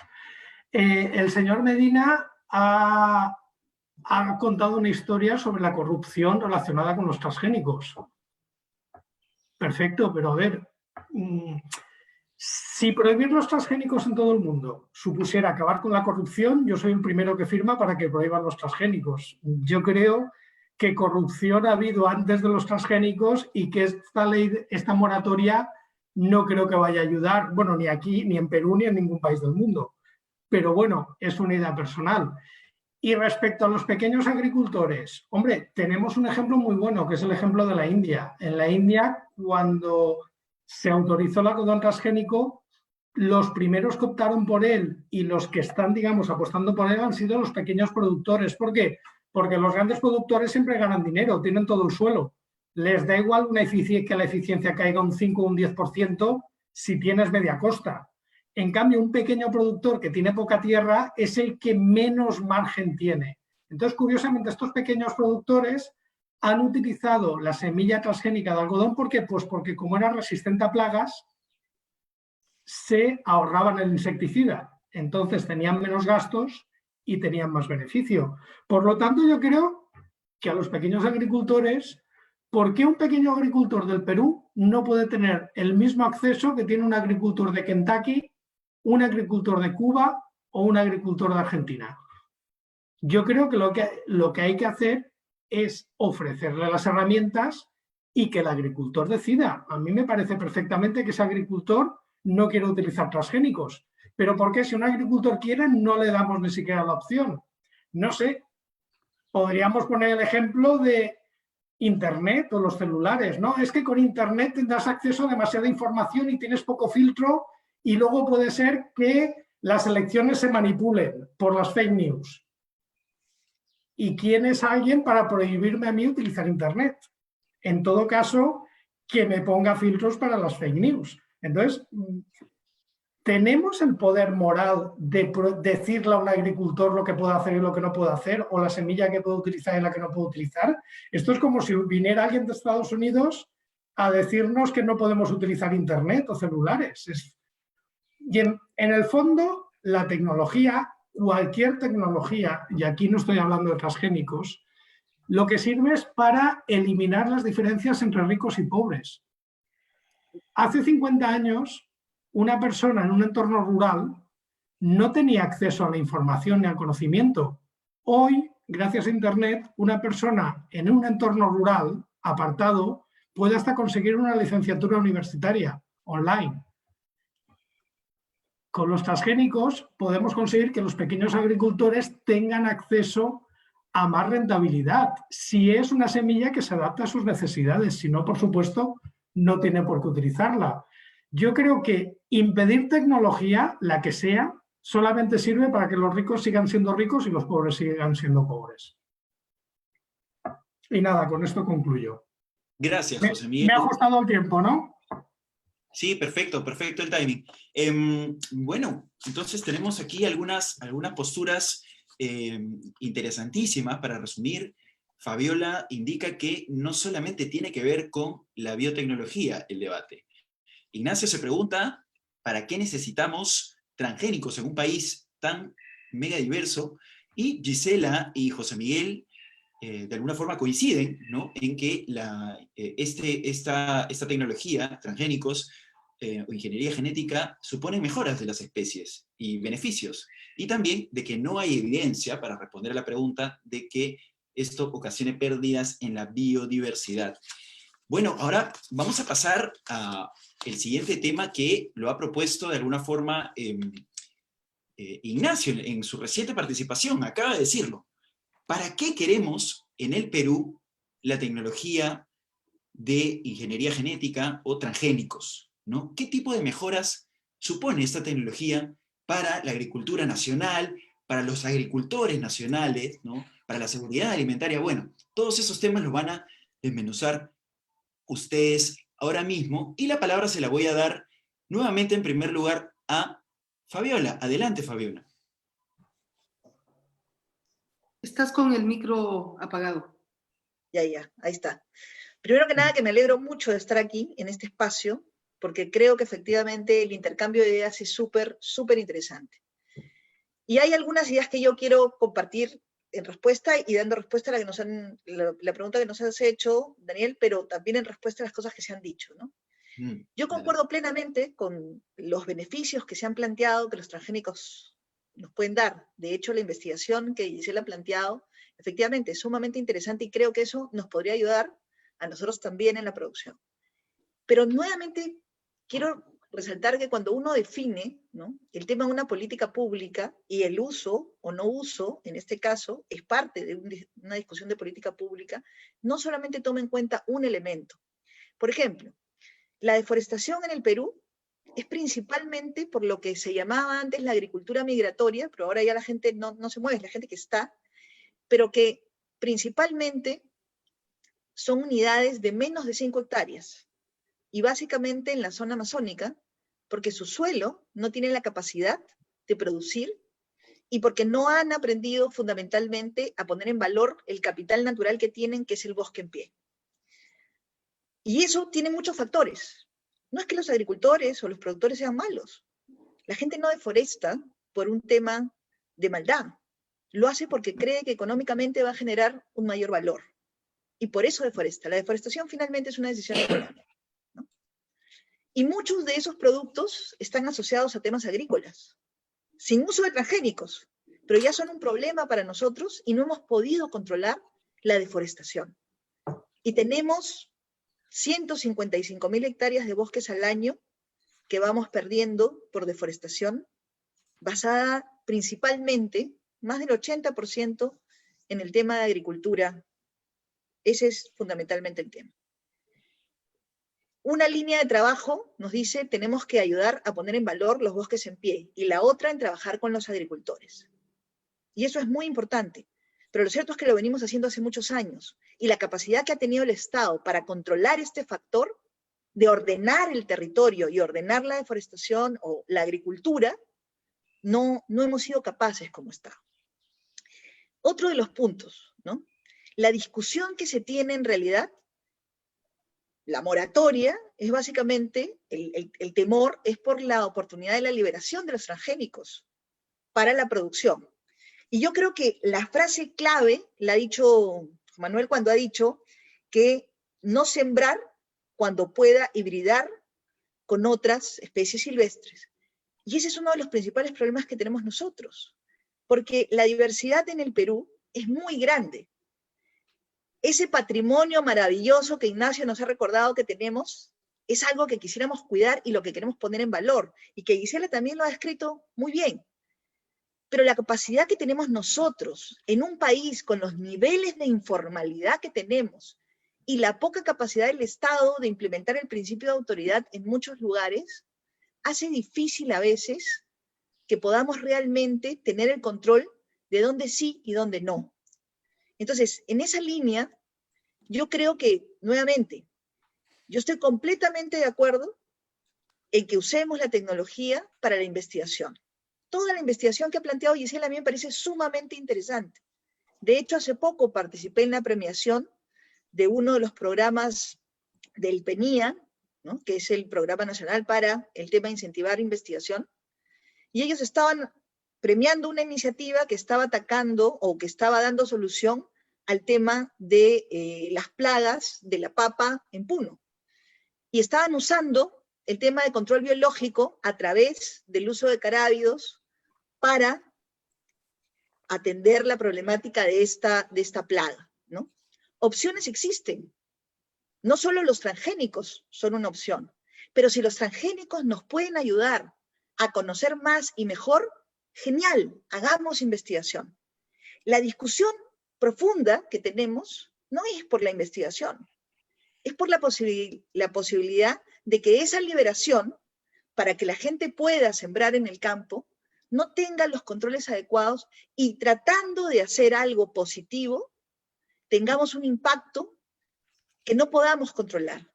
El señor Medina ha contado una historia sobre la corrupción relacionada con los transgénicos. Perfecto, pero a ver, si prohibir los transgénicos en todo el mundo supusiera acabar con la corrupción, yo soy el primero que firma para que prohíban los transgénicos. Yo creo que corrupción ha habido antes de los transgénicos y que esta ley, esta moratoria, no creo que vaya a ayudar, bueno, ni aquí, ni en Perú, ni en ningún país del mundo. Pero bueno, es una idea personal. Y respecto a los pequeños agricultores, hombre, tenemos un ejemplo muy bueno, que es el ejemplo de la India. En la India, cuando se autorizó el algodón transgénico, los primeros que optaron por él y los que están, digamos, apostando por él han sido los pequeños productores. ¿Por qué? Porque los grandes productores siempre ganan dinero, tienen todo el suelo. Les da igual que la eficiencia caiga un 5 o un 10% si tienes media costa. En cambio, un pequeño productor que tiene poca tierra es el que menos margen tiene. Entonces, curiosamente, estos pequeños productores han utilizado la semilla transgénica de algodón. ¿Por qué? Pues porque como era resistente a plagas, se ahorraban el insecticida. Entonces tenían menos gastos y tenían más beneficio. Por lo tanto, yo creo que a los pequeños agricultores, ¿por qué un pequeño agricultor del Perú no puede tener el mismo acceso que tiene un agricultor de Kentucky, un agricultor de Cuba o un agricultor de Argentina? Yo creo que lo que hay que hacer es ofrecerle las herramientas y que el agricultor decida. A mí me parece perfectamente que ese agricultor no quiere utilizar transgénicos. ¿Pero por qué? Si un agricultor quiere, no le damos ni siquiera la opción. No sé, podríamos poner el ejemplo de Internet o los celulares, ¿no? Es que con Internet tendrás acceso a demasiada información y tienes poco filtro y luego puede ser que las elecciones se manipulen por las fake news. ¿Y quién es alguien para prohibirme a mí utilizar Internet? En todo caso, que me ponga filtros para las fake news. Entonces, ¿tenemos el poder moral de decirle a un agricultor lo que puede hacer y lo que no puede hacer, o la semilla que puede utilizar y la que no puede utilizar? Esto es como si viniera alguien de Estados Unidos a decirnos que no podemos utilizar Internet o celulares. Y en el fondo, la tecnología, cualquier tecnología, y aquí no estoy hablando de transgénicos, lo que sirve es para eliminar las diferencias entre ricos y pobres. Hace 50 años, una persona en un entorno rural no tenía acceso a la información ni al conocimiento. Hoy, gracias a Internet, una persona en un entorno rural, apartado, puede hasta conseguir una licenciatura universitaria online. Con los transgénicos podemos conseguir que los pequeños agricultores tengan acceso a más rentabilidad, si es una semilla que se adapta a sus necesidades, si no, por supuesto, no tiene por qué utilizarla. Yo creo que impedir tecnología, la que sea, solamente sirve para que los ricos sigan siendo ricos y los pobres sigan siendo pobres. Y nada, con esto concluyo. Gracias, José Miguel. Me ha ajustado el tiempo, ¿no? Sí, perfecto, perfecto el timing. Bueno, entonces tenemos aquí algunas posturas interesantísimas. Para resumir, Fabiola indica que no solamente tiene que ver con la biotecnología el debate. Ignacio se pregunta, ¿para qué necesitamos transgénicos en un país tan mega diverso? Y Gisela y José Miguel de alguna forma coinciden, ¿no?, en que esta tecnología, transgénicos o ingeniería genética, suponen mejoras de las especies y beneficios. Y también de que no hay evidencia, para responder a la pregunta, de que esto ocasione pérdidas en la biodiversidad. Bueno, ahora vamos a pasar al siguiente tema que lo ha propuesto de alguna forma Ignacio en su reciente participación, acaba de decirlo. ¿Para qué queremos en el Perú la tecnología de ingeniería genética o transgénicos, ¿no? ¿Qué tipo de mejoras supone esta tecnología para la agricultura nacional, para los agricultores nacionales, ¿no?, para la seguridad alimentaria? Bueno, todos esos temas los van a desmenuzar ustedes ahora mismo, y la palabra se la voy a dar nuevamente en primer lugar a Fabiola. Adelante, Fabiola. Estás con el micro apagado. Ya, ahí está. Primero que nada, que me alegro mucho de estar aquí, en este espacio, porque creo que efectivamente el intercambio de ideas es súper, súper interesante. Y hay algunas ideas que yo quiero compartir en respuesta y dando respuesta a la pregunta que nos has hecho, Daniel, pero también en respuesta a las cosas que se han dicho, ¿no? Yo concuerdo plenamente con los beneficios que se han planteado, que los transgénicos nos pueden dar. De hecho, la investigación que Gisela ha planteado, efectivamente, es sumamente interesante y creo que eso nos podría ayudar a nosotros también en la producción. Pero nuevamente quiero resaltar que cuando uno define, ¿no?, el tema de una política pública y el uso o no uso, en este caso, es parte de una discusión de política pública, no solamente toma en cuenta un elemento. Por ejemplo, la deforestación en el Perú es principalmente por lo que se llamaba antes la agricultura migratoria, pero ahora ya la gente no se mueve, es la gente que está, pero que principalmente son unidades de menos de 5 hectáreas, y básicamente en la zona amazónica, porque su suelo no tiene la capacidad de producir y porque no han aprendido fundamentalmente a poner en valor el capital natural que tienen, que es el bosque en pie. Y eso tiene muchos factores. No es que los agricultores o los productores sean malos. La gente no deforesta por un tema de maldad. Lo hace porque cree que económicamente va a generar un mayor valor. Y por eso deforesta. La deforestación finalmente es una decisión económica, ¿no? Y muchos de esos productos están asociados a temas agrícolas, sin uso de transgénicos, pero ya son un problema para nosotros y no hemos podido controlar la deforestación. Y tenemos 155.000 hectáreas de bosques al año que vamos perdiendo por deforestación, basada principalmente, más del 80%, en el tema de agricultura. Ese es fundamentalmente el tema. Una línea de trabajo nos dice tenemos que ayudar a poner en valor los bosques en pie, y la otra en trabajar con los agricultores. Y eso es muy importante. Pero lo cierto es que lo venimos haciendo hace muchos años, y la capacidad que ha tenido el Estado para controlar este factor de ordenar el territorio y ordenar la deforestación o la agricultura, no hemos sido capaces como Estado. Otro de los puntos, ¿no? La discusión que se tiene en realidad, la moratoria, es básicamente, el temor es por la oportunidad de la liberación de los transgénicos para la producción. Y yo creo que la frase clave la ha dicho Manuel cuando ha dicho que no sembrar cuando pueda hibridar con otras especies silvestres. Y ese es uno de los principales problemas que tenemos nosotros, porque la diversidad en el Perú es muy grande. Ese patrimonio maravilloso que Ignacio nos ha recordado que tenemos es algo que quisiéramos cuidar y lo que queremos poner en valor, y que Gisela también lo ha descrito muy bien. Pero la capacidad que tenemos nosotros en un país con los niveles de informalidad que tenemos y la poca capacidad del Estado de implementar el principio de autoridad en muchos lugares, hace difícil a veces que podamos realmente tener el control de dónde sí y dónde no. Entonces, en esa línea, yo creo que, nuevamente, yo estoy completamente de acuerdo en que usemos la tecnología para la investigación. Toda la investigación que ha planteado Gisela a mí me parece sumamente interesante. De hecho, hace poco participé en la premiación de uno de los programas del PENIA, ¿no?, que es el Programa Nacional para el tema de incentivar investigación, y ellos estaban premiando una iniciativa que estaba atacando o que estaba dando solución al tema de las plagas de la papa en Puno. Y estaban usando el tema de control biológico a través del uso de carábidos para atender la problemática de esta plaga, ¿no? Opciones existen. No solo los transgénicos son una opción, pero si los transgénicos nos pueden ayudar a conocer más y mejor, genial, hagamos investigación. La discusión profunda que tenemos no es por la investigación, es por la posibilidad de que esa liberación, para que la gente pueda sembrar en el campo, no tenga los controles adecuados y tratando de hacer algo positivo, tengamos un impacto que no podamos controlar.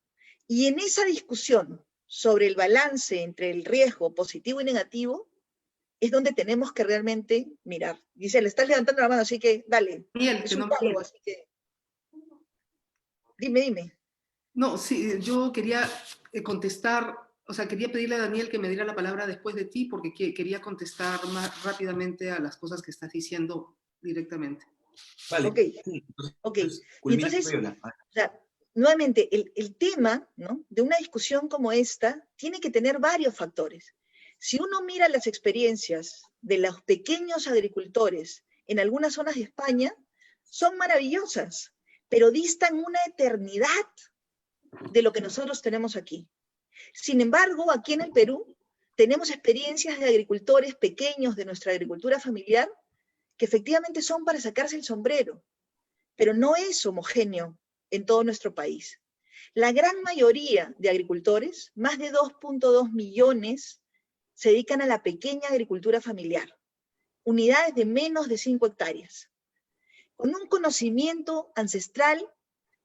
Y en esa discusión sobre el balance entre el riesgo positivo y negativo, es donde tenemos que realmente mirar. Gisela, estás levantando la mano, así que dale. Bien, es un diálogo, así que... Dime. No, sí, yo quería contestar, o sea, quería pedirle a Daniel que me diera la palabra después de ti, porque quería contestar más rápidamente a las cosas que estás diciendo directamente. Vale. Ok. Entonces, o sea, nuevamente, el tema, ¿no?, de una discusión como esta tiene que tener varios factores. Si uno mira las experiencias de los pequeños agricultores en algunas zonas de España, son maravillosas, pero distan una eternidad de lo que nosotros tenemos aquí. Sin embargo, aquí en el Perú tenemos experiencias de agricultores pequeños de nuestra agricultura familiar que efectivamente son para sacarse el sombrero, pero no es homogéneo en todo nuestro país. La gran mayoría de agricultores, más de 2.2 millones, se dedican a la pequeña agricultura familiar, unidades de menos de 5 hectáreas, con un conocimiento ancestral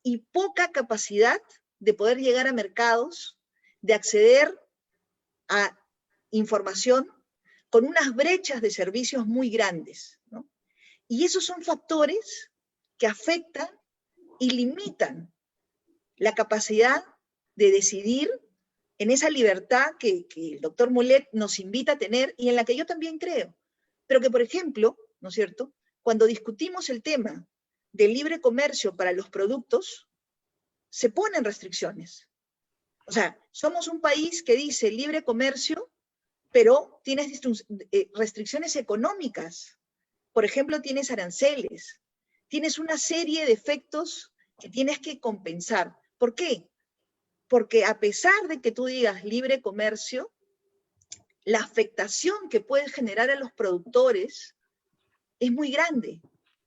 y poca capacidad de poder llegar a mercados, de acceder a información, con unas brechas de servicios muy grandes, ¿no? Y esos son factores que afectan y limitan la capacidad de decidir en esa libertad que el doctor Mulet nos invita a tener y en la que yo también creo. Pero que, por ejemplo, ¿no es cierto?, cuando discutimos el tema del libre comercio para los productos, se ponen restricciones. O sea, somos un país que dice libre comercio, pero tienes restricciones económicas. Por ejemplo, tienes aranceles, tienes una serie de efectos que tienes que compensar. ¿Por qué? Porque a pesar de que tú digas libre comercio, la afectación que puede generar a los productores es muy grande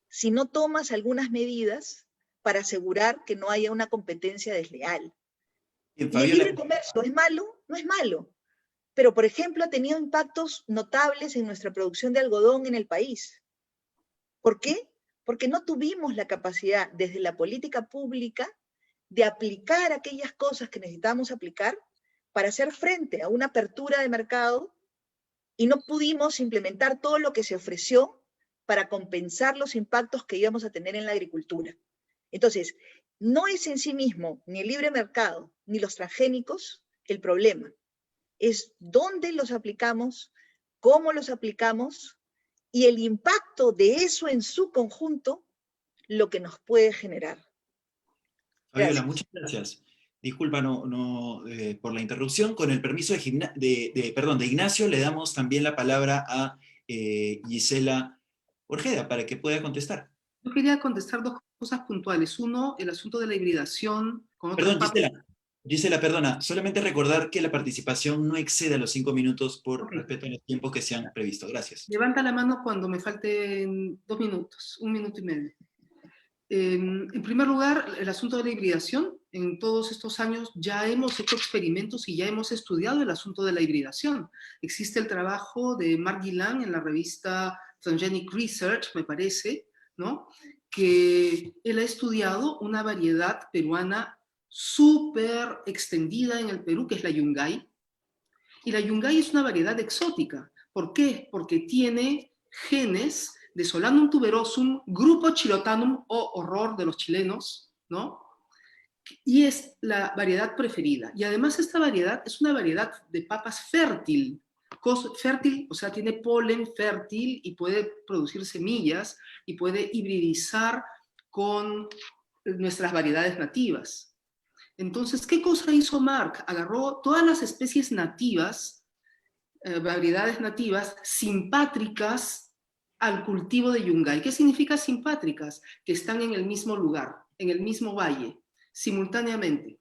si no tomas algunas medidas para asegurar que no haya una competencia desleal. Bien, ¿Y el libre comercio es malo? No es malo. Pero, por ejemplo, ha tenido impactos notables en nuestra producción de algodón en el país. ¿Por qué? Porque no tuvimos la capacidad desde la política pública de aplicar aquellas cosas que necesitamos aplicar para hacer frente a una apertura de mercado y no pudimos implementar todo lo que se ofreció para compensar los impactos que íbamos a tener en la agricultura. Entonces, no es en sí mismo ni el libre mercado ni los transgénicos el problema. Es dónde los aplicamos, cómo los aplicamos y el impacto de eso en su conjunto lo que nos puede generar. Fabiola, Gracias. muchas gracias. Disculpa por la interrupción. Con el permiso de Ignacio, le damos también la palabra a Gisela Orjeda para que pueda contestar. Yo quería contestar dos cosas puntuales. Uno, el asunto de la hibridación con otras Perdón, papas. Gisela, perdona. Solamente recordar que la participación no exceda los 5 minutos por Ok. respeto a los tiempos que se han previsto. Gracias. Levanta la mano cuando me falten 2 minutos, 1 minuto y medio. En primer lugar, el asunto de la hibridación. En todos estos años ya hemos hecho experimentos y ya hemos estudiado el asunto de la hibridación. Existe el trabajo de Mark Gillan en la revista Transgenic Research, me parece, ¿no? Que él ha estudiado una variedad peruana súper extendida en el Perú, que es la Yungay. Y la Yungay es una variedad exótica. ¿Por qué? Porque tiene genes de Solanum tuberosum, grupo chilotanum, o horror de los chilenos, ¿no? Y es la variedad preferida. Y además esta variedad es una variedad de papas fértil. Fértil, o sea, tiene polen fértil y puede producir semillas y puede hibridizar con nuestras variedades nativas. Entonces, ¿qué cosa hizo Mark? Agarró todas las especies nativas, variedades nativas, simpátricas al cultivo de Yungay. ¿Qué significa simpátricas? Que están en el mismo lugar, en el mismo valle, simultáneamente.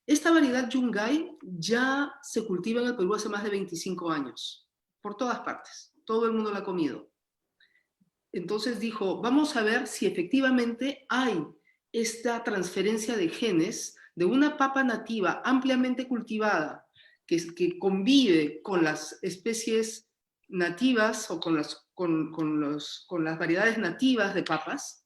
Esta variedad Yungay ya se cultiva en el Perú hace más de 25 años, por todas partes. Todo el mundo la ha comido. Entonces dijo, vamos a ver si efectivamente hay esta transferencia de genes de una papa nativa ampliamente cultivada que convive con las especies nativas o con las variedades nativas de papas,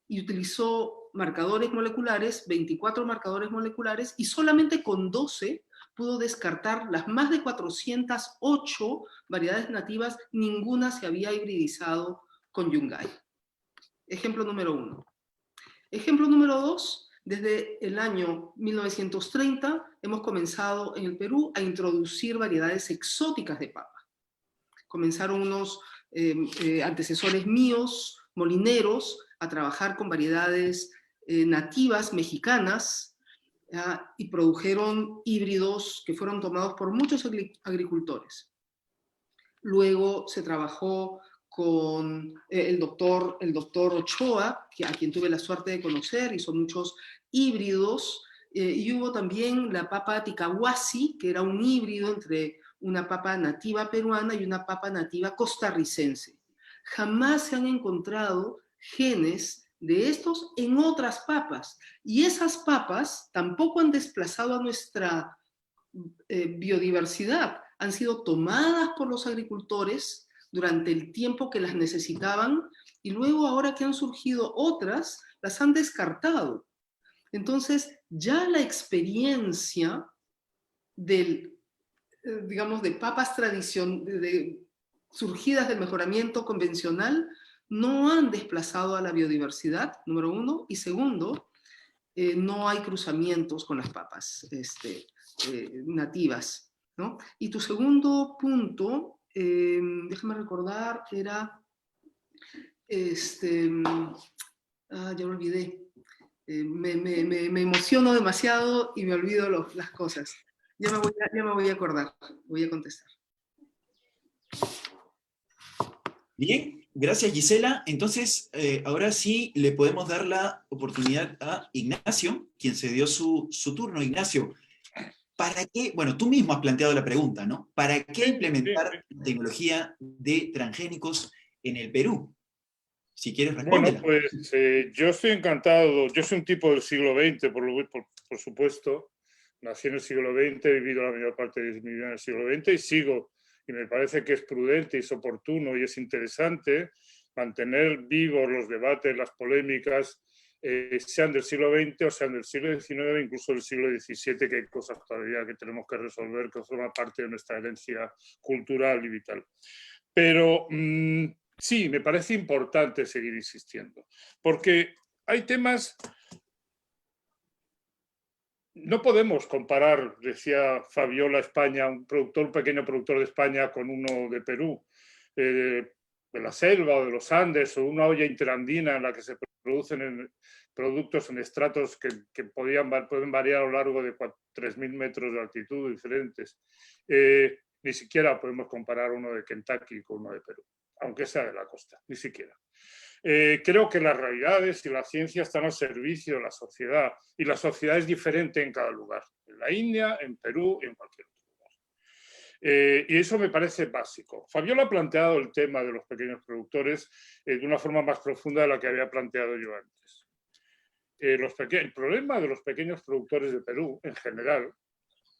y utilizó marcadores moleculares, 24 marcadores moleculares, y solamente con 12 pudo descartar las más de 408 variedades nativas, ninguna se había hibridizado con Yungay. Ejemplo número 1. Ejemplo número 2, desde el año 1930 hemos comenzado en el Perú a introducir variedades exóticas de papa. Comenzaron unos antecesores míos, molineros, a trabajar con variedades nativas mexicanas, y produjeron híbridos que fueron tomados por muchos agricultores. Luego se trabajó con el doctor Ochoa, a quien tuve la suerte de conocer, hizo muchos híbridos, y hubo también la papa ticahuasi, que era un híbrido entre una papa nativa peruana y una papa nativa costarricense. Jamás se han encontrado genes de estos en otras papas, y esas papas tampoco han desplazado a nuestra biodiversidad, han sido tomadas por los agricultores durante el tiempo que las necesitaban, y luego ahora que han surgido otras, las han descartado. Entonces, ya la experiencia digamos, de papas surgidas del mejoramiento convencional no han desplazado a la biodiversidad, número uno, y segundo, no hay cruzamientos con las papas nativas, ¿no? Y tu segundo punto, déjame recordar, era, ya lo olvidé, me emociono demasiado y me olvido las cosas. Ya me voy a acordar, voy a contestar. Bien, gracias Gisela. Entonces, ahora sí le podemos dar la oportunidad a Ignacio, quien se dio su turno. Ignacio, ¿para qué? Bueno, tú mismo has planteado la pregunta, ¿no? ¿Para qué implementar tecnología de transgénicos en el Perú? Si quieres, respóndela. Bueno, pues yo estoy encantado. Yo soy un tipo del siglo XX, por supuesto. Nací en el siglo XX, he vivido la mayor parte de mi vida en el siglo XX y sigo. Y me parece que es prudente y es oportuno y es interesante mantener vivos los debates, las polémicas, sean del siglo XX o sean del siglo XIX, incluso del siglo XVII, que hay cosas todavía que tenemos que resolver, que forman parte de nuestra herencia cultural y vital. Pero sí, me parece importante seguir insistiendo, porque hay temas... No podemos comparar, decía Fabiola, España, un pequeño productor de España con uno de Perú, de la selva o de los Andes, o una olla interandina en la que se producen productos en estratos que pueden variar a lo largo de 3.000 metros de altitud diferentes. Ni siquiera podemos comparar uno de Kentucky con uno de Perú, aunque sea de la costa, ni siquiera. Creo que las realidades y la ciencia están al servicio de la sociedad, y la sociedad es diferente en cada lugar, en la India, en Perú, en cualquier otro lugar. Y eso me parece básico. Fabiola ha planteado el tema de los pequeños productores de una forma más profunda de la que había planteado yo antes. El problema de los pequeños productores de Perú, en general,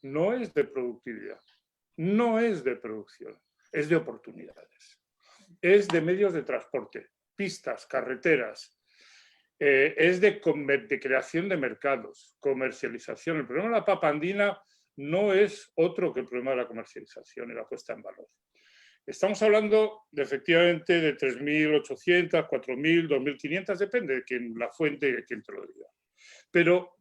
no es de productividad, no es de producción, es de oportunidades, es de medios de transporte, pistas, carreteras, es de creación de mercados, comercialización. El problema de la papa andina no es otro que el problema de la comercialización y la puesta en valor. Estamos hablando efectivamente de 3.800, 4.000, 2.500, depende de quién, la fuente y de quién te lo diga. Pero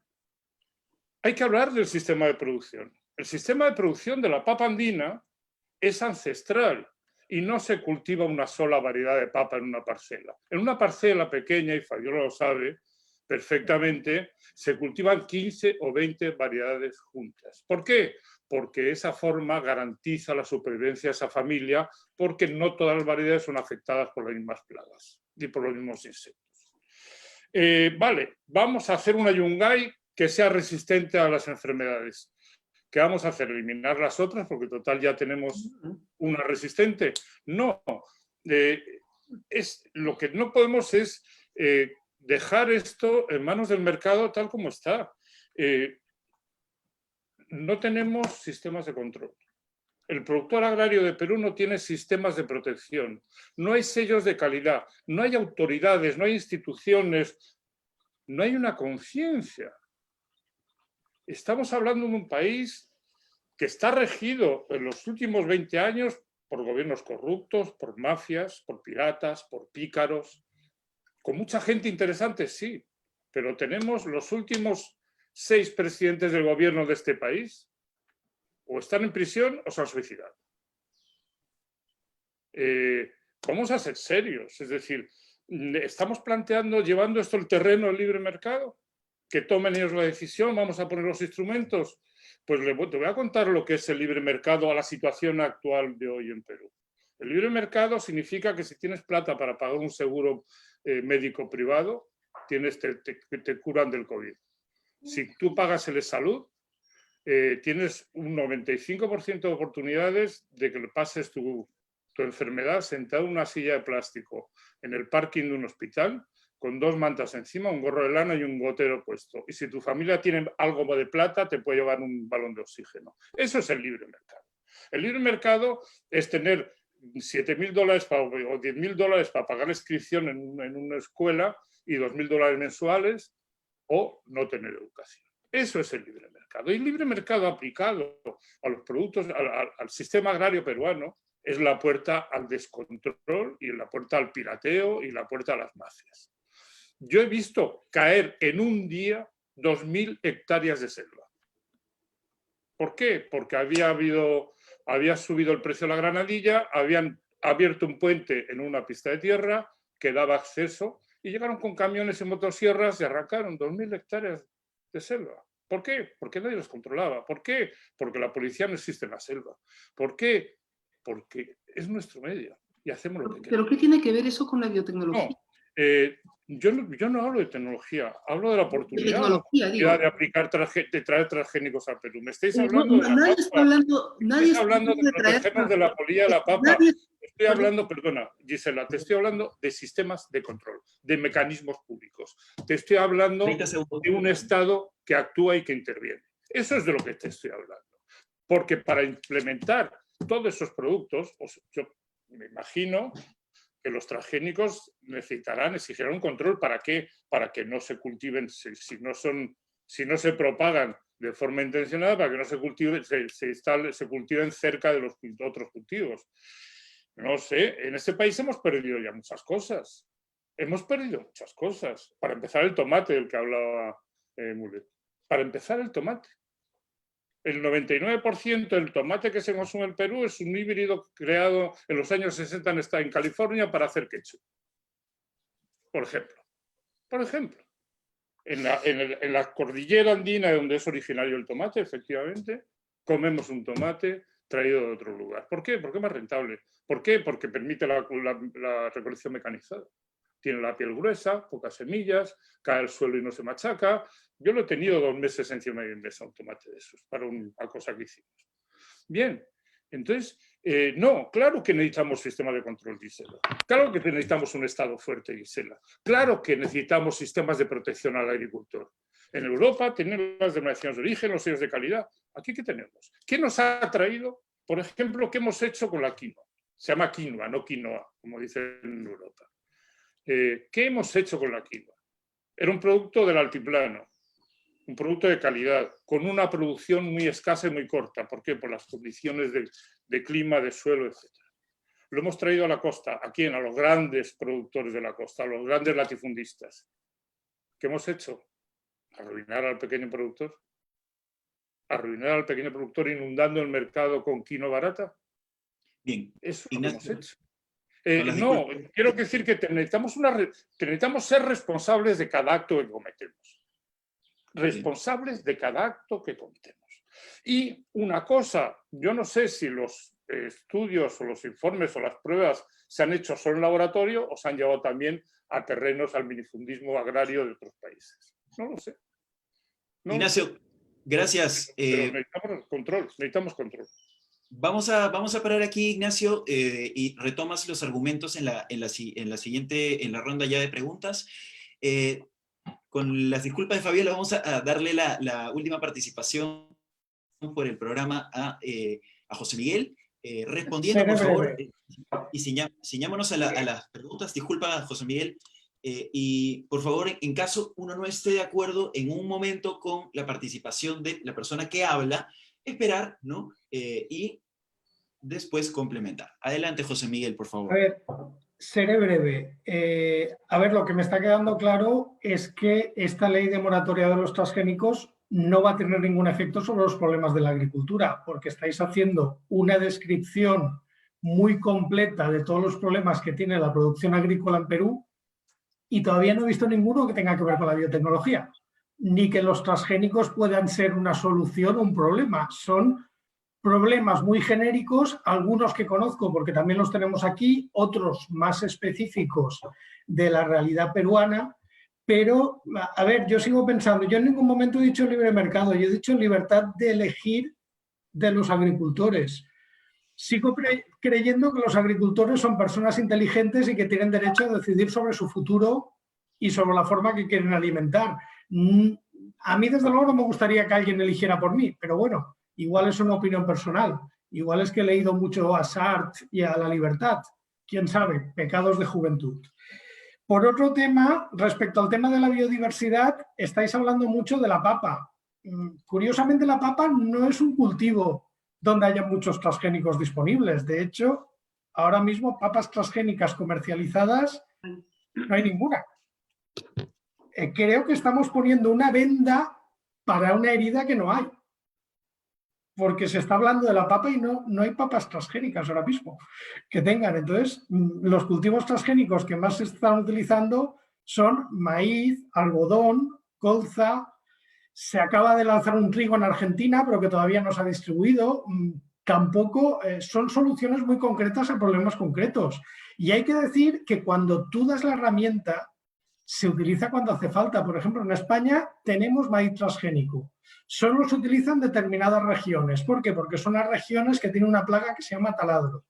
hay que hablar del sistema de producción. El sistema de producción de la papa andina es ancestral y no se cultiva una sola variedad de papa en una parcela. En una parcela pequeña, y Fabiola lo sabe perfectamente, se cultivan 15 o 20 variedades juntas. ¿Por qué? Porque esa forma garantiza la supervivencia de esa familia, porque no todas las variedades son afectadas por las mismas plagas y por los mismos insectos. Vale, vamos a hacer una yungay que sea resistente a las enfermedades. ¿Qué vamos a hacer? ¿Eliminar las otras? Porque total ya tenemos una resistente. No, lo que no podemos es dejar esto en manos del mercado tal como está. No tenemos sistemas de control. El productor agrario de Perú no tiene sistemas de protección, no hay sellos de calidad, no hay autoridades, no hay instituciones, no hay una conciencia. Estamos hablando de un país que está regido en los últimos 20 años por gobiernos corruptos, por mafias, por piratas, por pícaros, con mucha gente interesante, sí, pero tenemos los últimos 6 presidentes del gobierno de este país, o están en prisión o se han suicidado. Vamos a ser serios, es decir, ¿estamos planteando, llevando esto al terreno del libre mercado? Que tomen ellos la decisión, vamos a poner los instrumentos. Pues te voy a contar lo que es el libre mercado a la situación actual de hoy en Perú. El libre mercado significa que si tienes plata para pagar un seguro médico privado, te curan del COVID. Si tú pagas el de salud, tienes un 95% de oportunidades de que le pases tu enfermedad sentado en una silla de plástico en el parking de un hospital, con 2 mantas encima, un gorro de lana y un gotero puesto. Y si tu familia tiene algo de plata, te puede llevar un balón de oxígeno. Eso es el libre mercado. El libre mercado es tener $7.000 o $10.000 para pagar la inscripción en una escuela y $2.000 mensuales, o no tener educación. Eso es el libre mercado. Y el libre mercado aplicado a los productos, al sistema agrario peruano, es la puerta al descontrol y la puerta al pirateo y la puerta a las mafias. Yo he visto caer en un día 2.000 hectáreas de selva. ¿Por qué? Porque había subido el precio de la granadilla, habían abierto un puente en una pista de tierra que daba acceso y llegaron con camiones y motosierras y arrancaron 2.000 hectáreas de selva. ¿Por qué? Porque nadie los controlaba. ¿Por qué? Porque la policía no existe en la selva. ¿Por qué? Porque es nuestro medio y hacemos lo que queremos. ¿Pero qué tiene que ver eso con la biotecnología? No, yo no hablo de tecnología, hablo de la oportunidad de aplicar de traer transgénicos a Perú. Me estáis hablando de la papa. Estáis hablando de protegernos de la polilla de la papa. Estoy hablando, perdona, Gisela, te estoy hablando de sistemas de control, de mecanismos públicos. Te estoy hablando de un Estado que actúa y que interviene. Eso es de lo que te estoy hablando. Porque para implementar todos esos productos, yo me imagino que los transgénicos exigirán un control. ¿Para qué? Para que no se cultiven, si no se propagan de forma intencionada, para que no se cultiven cerca de los otros cultivos. No sé, en este país hemos perdido ya muchas cosas. Hemos perdido muchas cosas. Para empezar, el tomate del que hablaba Mulet. Para empezar, el tomate. El 99% del tomate que se consume en Perú es un híbrido creado en los años 60 en California para hacer ketchup, por ejemplo. Por ejemplo, en la cordillera andina, donde es originario el tomate, efectivamente, comemos un tomate traído de otro lugar. ¿Por qué? Porque es más rentable. ¿Por qué? Porque permite la recolección mecanizada. Tiene la piel gruesa, pocas semillas, cae al suelo y no se machaca. Yo lo he tenido 2 meses encima de mi mesa, un tomate de esos, para una cosa que hicimos. Bien, entonces, no, claro que necesitamos sistemas de control, Gisela. Claro que necesitamos un Estado fuerte, Gisela. Claro que necesitamos sistemas de protección al agricultor. En Europa tenemos las denominaciones de origen, los sellos de calidad. ¿Aquí qué tenemos? ¿Qué nos ha traído? Por ejemplo, ¿qué hemos hecho con la quinoa? Se llama quinoa, no quinoa, como dicen en Europa. ¿Qué hemos hecho con la quinoa? Era un producto del altiplano, un producto de calidad, con una producción muy escasa y muy corta. ¿Por qué? Por las condiciones de clima, de suelo, etc. Lo hemos traído a la costa. ¿A quién? A los grandes productores de la costa, a los grandes latifundistas. ¿Qué hemos hecho? Arruinar al pequeño productor. Arruinar al pequeño productor inundando el mercado con quinoa barata. Bien. Eso es lo que hemos hecho. No, quiero decir que necesitamos ser responsables de cada acto que cometemos. Responsables de cada acto que cometemos. Y una cosa, yo no sé si los estudios o los informes o las pruebas se han hecho solo en laboratorio o se han llevado también a terrenos al minifundismo agrario de otros países. No lo sé. Ignacio, gracias. Pero necesitamos control. Vamos a parar aquí, Ignacio, y retomas los argumentos en la ronda ya de preguntas. Con las disculpas de Fabiola, vamos a darle la última participación por el programa a José Miguel. Respondiendo, por favor, y ciñámonos a las preguntas. Disculpa, José Miguel. Y por favor, en caso uno no esté de acuerdo en un momento con la participación de la persona que habla, esperar, ¿no? Y después complementar. Adelante, José Miguel, por favor. A ver, seré breve. A ver, lo que me está quedando claro es que esta ley de moratoria de los transgénicos no va a tener ningún efecto sobre los problemas de la agricultura, porque estáis haciendo una descripción muy completa de todos los problemas que tiene la producción agrícola en Perú y todavía no he visto ninguno que tenga que ver con la biotecnología, ni que los transgénicos puedan ser una solución o un problema. Son problemas muy genéricos, algunos que conozco porque también los tenemos aquí, otros más específicos de la realidad peruana, pero, a ver, yo sigo pensando, yo en ningún momento he dicho libre mercado, yo he dicho libertad de elegir de los agricultores. Sigo creyendo que los agricultores son personas inteligentes y que tienen derecho a decidir sobre su futuro y sobre la forma que quieren alimentar. A mí, desde luego, no me gustaría que alguien eligiera por mí, pero bueno, igual es una opinión personal. Igual es que he leído mucho a Sartre y a La Libertad. ¿Quién sabe? Pecados de juventud. Por otro tema, respecto al tema de la biodiversidad, estáis hablando mucho de la papa. Curiosamente, la papa no es un cultivo donde haya muchos transgénicos disponibles. De hecho, ahora mismo papas transgénicas comercializadas no hay ninguna. Creo que estamos poniendo una venda para una herida que no hay. Porque se está hablando de la papa y no hay papas transgénicas ahora mismo que tengan. Entonces, los cultivos transgénicos que más se están utilizando son maíz, algodón, colza. Se acaba de lanzar un trigo en Argentina, pero que todavía no se ha distribuido. Tampoco son soluciones muy concretas a problemas concretos. Y hay que decir que cuando tú das la herramienta, se utiliza cuando hace falta. Por ejemplo, en España tenemos maíz transgénico. Solo se utiliza en determinadas regiones. ¿Por qué? Porque son las regiones que tienen una plaga que se llama taladro.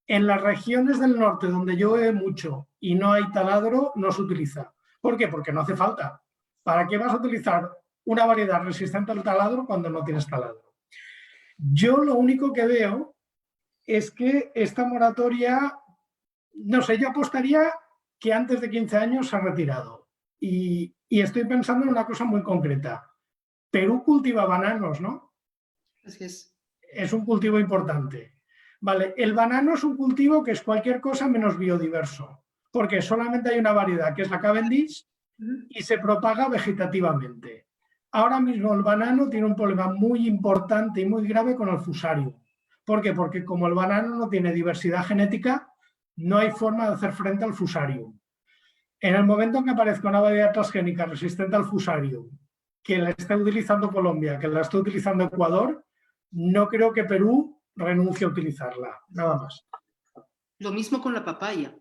En las regiones del norte, donde llueve mucho y no hay taladro, no se utiliza. ¿Por qué? Porque no hace falta. ¿Para qué vas a utilizar una variedad resistente al taladro cuando no tienes taladro? Yo lo único que veo es que esta moratoria, no sé, yo apostaría que antes de 15 años se ha retirado. Y estoy pensando en una cosa muy concreta. Perú cultiva bananos, ¿no? Así es. Es un cultivo importante. Vale, el banano es un cultivo que es cualquier cosa menos biodiverso, porque solamente hay una variedad, que es la Cavendish, y se propaga vegetativamente. Ahora mismo el banano tiene un problema muy importante y muy grave con el fusarium. ¿Por qué? Porque como el banano no tiene diversidad genética, no hay forma de hacer frente al fusarium. En el momento en que aparezca una variedad transgénica resistente al fusarium, que la esté utilizando Colombia, que la esté utilizando Ecuador, no creo que Perú renuncie a utilizarla, nada más. Lo mismo con la papaya.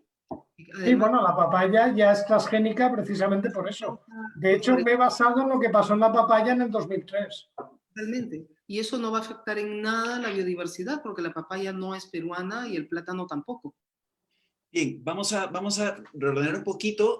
Sí, bueno, la papaya ya es transgénica precisamente por eso. De hecho, me he basado en lo que pasó en la papaya en el 2003. Realmente. Y eso no va a afectar en nada la biodiversidad, porque la papaya no es peruana y el plátano tampoco. Bien, vamos a reordenar un poquito.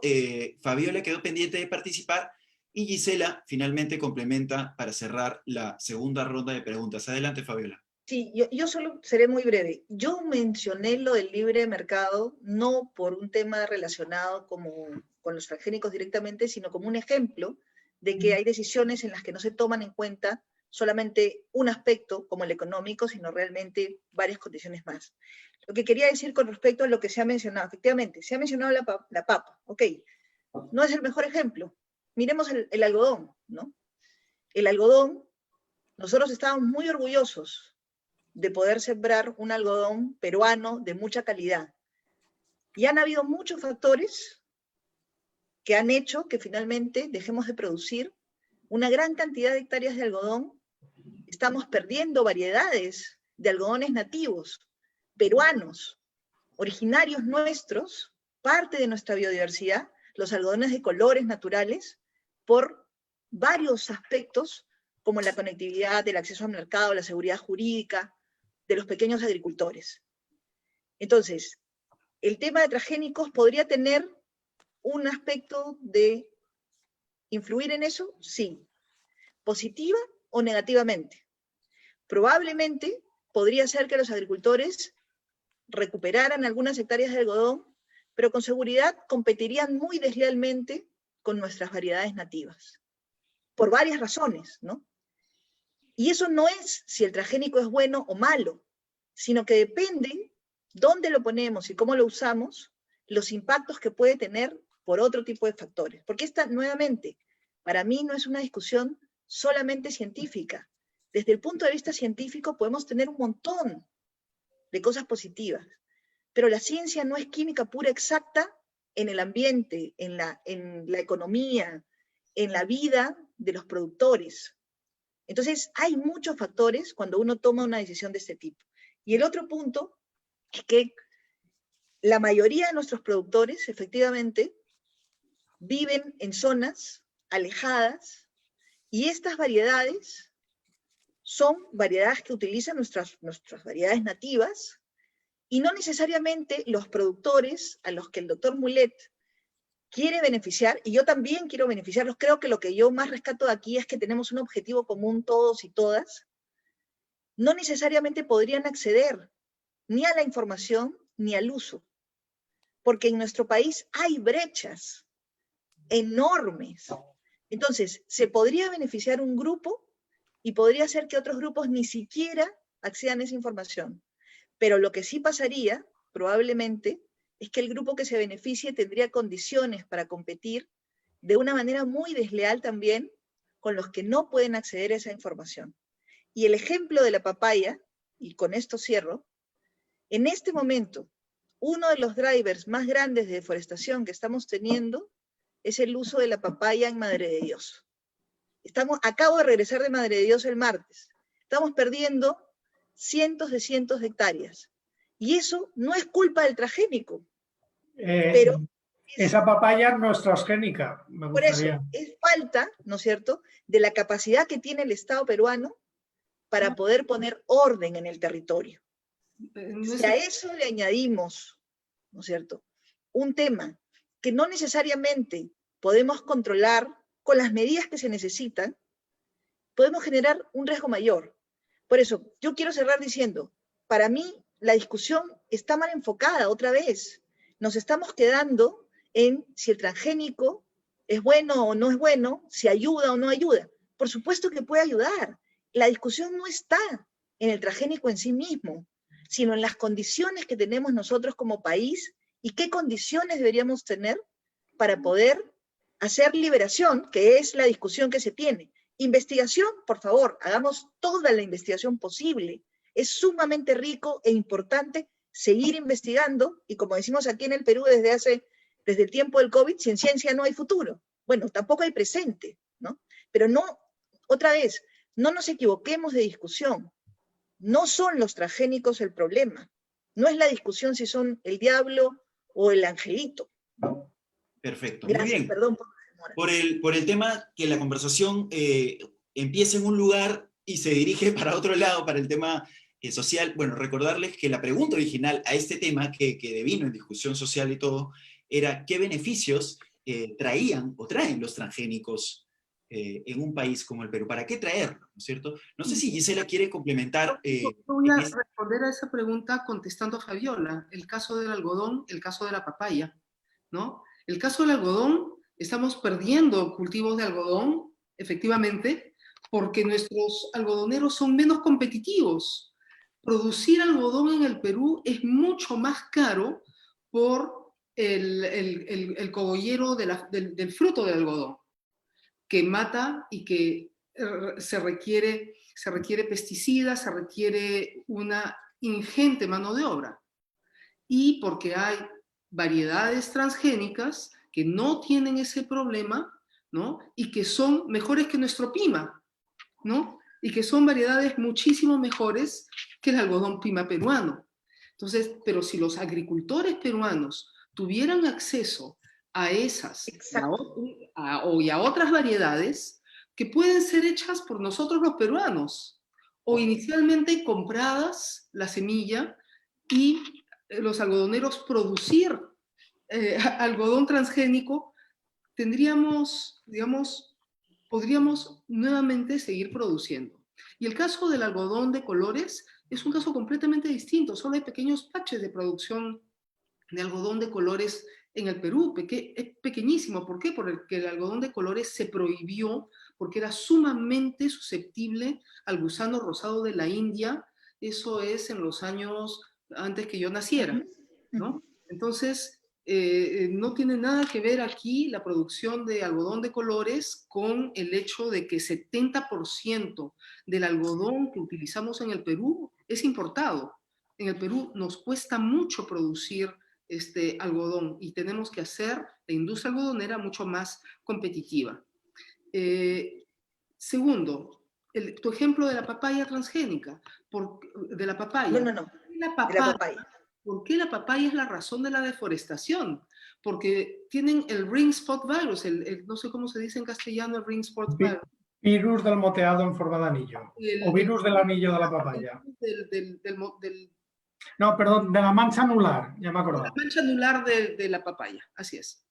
Fabiola quedó pendiente de participar y Gisela finalmente complementa para cerrar la segunda ronda de preguntas. Adelante, Fabiola. Sí, yo solo seré muy breve. Yo mencioné lo del libre mercado no por un tema relacionado con los transgénicos directamente, sino como un ejemplo de que hay decisiones en las que no se toman en cuenta solamente un aspecto como el económico, sino realmente varias condiciones más. Lo que quería decir con respecto a lo que se ha mencionado, efectivamente, se ha mencionado la papa, ok, no es el mejor ejemplo. Miremos el algodón, ¿no? El algodón, nosotros estábamos muy orgullosos de poder sembrar un algodón peruano de mucha calidad. Y han habido muchos factores que han hecho que finalmente dejemos de producir una gran cantidad de hectáreas de algodón. Estamos perdiendo variedades de algodones nativos, peruanos, originarios nuestros, parte de nuestra biodiversidad, los algodones de colores naturales, por varios aspectos, como la conectividad, el acceso al mercado, la seguridad jurídica, de los pequeños agricultores. Entonces, el tema de transgénicos podría tener un aspecto de influir en eso, sí. ¿Positiva o negativamente? Probablemente podría ser que los agricultores recuperaran algunas hectáreas de algodón, pero con seguridad competirían muy deslealmente con nuestras variedades nativas, por varias razones, ¿no? Y eso no es si el transgénico es bueno o malo, sino que depende dónde lo ponemos y cómo lo usamos, los impactos que puede tener por otro tipo de factores. Porque esta, nuevamente, para mí no es una discusión solamente científica. Desde el punto de vista científico podemos tener un montón de cosas positivas, pero la ciencia no es química pura exacta en el ambiente, en la economía, en la vida de los productores. Entonces, hay muchos factores cuando uno toma una decisión de este tipo. Y el otro punto es que la mayoría de nuestros productores, efectivamente, viven en zonas alejadas, y estas variedades son variedades que utilizan nuestras variedades nativas, y no necesariamente los productores a los que el doctor Mulet quiere beneficiar, y yo también quiero beneficiarlos. Creo que lo que yo más rescato de aquí es que tenemos un objetivo común todos y todas. No necesariamente podrían acceder ni a la información ni al uso, porque en nuestro país hay brechas enormes. Entonces, se podría beneficiar un grupo y podría ser que otros grupos ni siquiera accedan a esa información. Pero lo que sí pasaría, probablemente, es que el grupo que se beneficie tendría condiciones para competir de una manera muy desleal también con los que no pueden acceder a esa información. Y el ejemplo de la papaya, y con esto cierro, en este momento, uno de los drivers más grandes de deforestación que estamos teniendo es el uso de la papaya en Madre de Dios. Acabo de regresar de Madre de Dios el martes. Estamos perdiendo cientos de hectáreas. Y eso no es culpa del transgénico. Pero esa papaya no es transgénica. Por eso, es falta, ¿no es cierto?, de la capacidad que tiene el Estado peruano para poder poner orden en el territorio. Si a eso le añadimos, ¿no es cierto?, un tema que no necesariamente podemos controlar con las medidas que se necesitan, podemos generar un riesgo mayor. Por eso, yo quiero cerrar diciendo, para mí la discusión está mal enfocada otra vez. Nos estamos quedando en si el transgénico es bueno o no es bueno, si ayuda o no ayuda. Por supuesto que puede ayudar. La discusión no está en el transgénico en sí mismo, sino en las condiciones que tenemos nosotros como país y qué condiciones deberíamos tener para poder hacer liberación, que es la discusión que se tiene. Investigación, por favor, hagamos toda la investigación posible. Es sumamente rico e importante seguir investigando, y como decimos aquí en el Perú desde hace desde el tiempo del COVID, sin ciencia no hay futuro. Bueno, tampoco hay presente, ¿no? Pero no, otra vez, no nos equivoquemos de discusión. No son los transgénicos el problema. No es la discusión si son el diablo o el angelito. Perfecto, Gracias, muy bien. perdón por la demora. Por el tema que la conversación empieza en un lugar y se dirige para otro lado, para el tema social, bueno, recordarles que la pregunta original a este tema, que devino en discusión social y todo, era ¿qué beneficios traían o traen los transgénicos en un país como el Perú? ¿Para qué traerlo? ¿No es cierto? No sé si Gisela quiere complementar. Voy a responder a esa pregunta contestando a Fabiola. El caso del algodón, el caso de la papaya, ¿no? El caso del algodón, estamos perdiendo cultivos de algodón, efectivamente, porque nuestros algodoneros son menos competitivos. Producir algodón en el Perú es mucho más caro por el cogollero del fruto del algodón, que mata y que se requiere pesticidas, se requiere una ingente mano de obra. Y porque hay variedades transgénicas que no tienen ese problema, ¿no? Y que son mejores que nuestro pima, ¿no? Y que son variedades muchísimo mejores que el algodón pima peruano. Entonces, pero si los agricultores peruanos tuvieran acceso a esas y a otras variedades que pueden ser hechas por nosotros los peruanos, o inicialmente compradas la semilla y los algodoneros producir algodón transgénico, tendríamos, digamos, podríamos nuevamente seguir produciendo. Y el caso del algodón de colores es un caso completamente distinto. Solo hay pequeños patches de producción de algodón de colores en el Perú. Es pequeñísimo. ¿Por qué? Porque el algodón de colores se prohibió porque era sumamente susceptible al gusano rosado de la India. Eso es en los años antes que yo naciera, ¿no? Entonces, no tiene nada que ver aquí la producción de algodón de colores con el hecho de que 70% del algodón que utilizamos en el Perú es importado. En el Perú nos cuesta mucho producir este algodón y tenemos que hacer la industria algodonera mucho más competitiva. Segundo, tu ejemplo de la papaya transgénica, de la papaya. No. De la papaya. ¿Por qué la papaya es la razón de la deforestación? Porque tienen el ring spot virus, no sé cómo se dice en castellano el ring spot virus. Virus del moteado en forma de anillo. O virus del anillo de la papaya. No, perdón, de la mancha anular, ya me acuerdo. La mancha anular de la papaya, así es.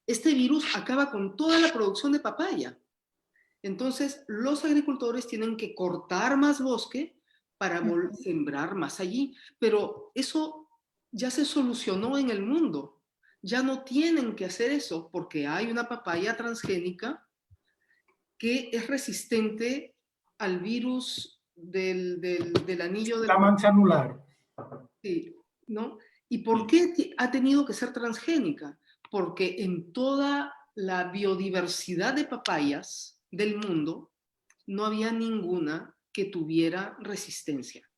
Este virus acaba con toda la producción de papaya. Entonces, los agricultores tienen que cortar más bosque para sembrar más allí. Pero eso ya se solucionó en el mundo. Ya no tienen que hacer eso porque hay una papaya transgénica que es resistente al virus del anillo de la mancha anular. Sí, ¿no? ¿Y por qué ha tenido que ser transgénica? Porque en toda la biodiversidad de papayas del mundo no había ninguna que tuviera resistencia,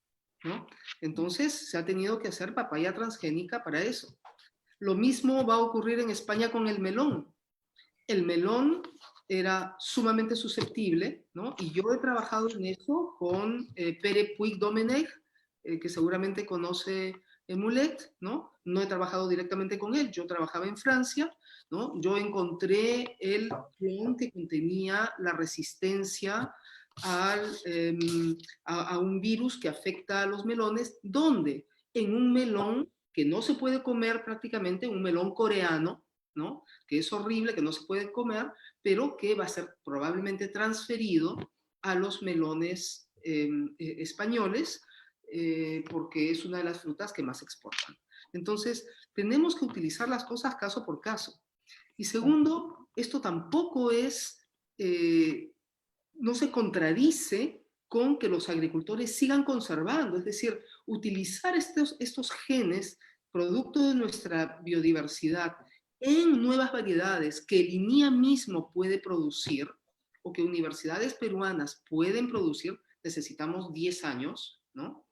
¿no? Entonces se ha tenido que hacer papaya transgénica para eso. Lo mismo va a ocurrir en España con el melón. El melón era sumamente susceptible, ¿no? Y yo he trabajado en eso con Pere Puig-Domenech, que seguramente conoce Mulet, ¿no? No he trabajado directamente con él, yo trabajaba en Francia, ¿no? Yo encontré el clon que contenía la resistencia a un virus que afecta a los melones, donde en un melón que no se puede comer prácticamente, un melón coreano, ¿no? Que es horrible, que no se puede comer, pero que va a ser probablemente transferido a los melones españoles, porque es una de las frutas que más exportan. Entonces, tenemos que utilizar las cosas caso por caso. Y segundo, esto tampoco es, no se contradice con que los agricultores sigan conservando, es decir, utilizar estos genes, producto de nuestra biodiversidad, en nuevas variedades que el INIA mismo puede producir o que universidades peruanas pueden producir, necesitamos 10 años, ¿no?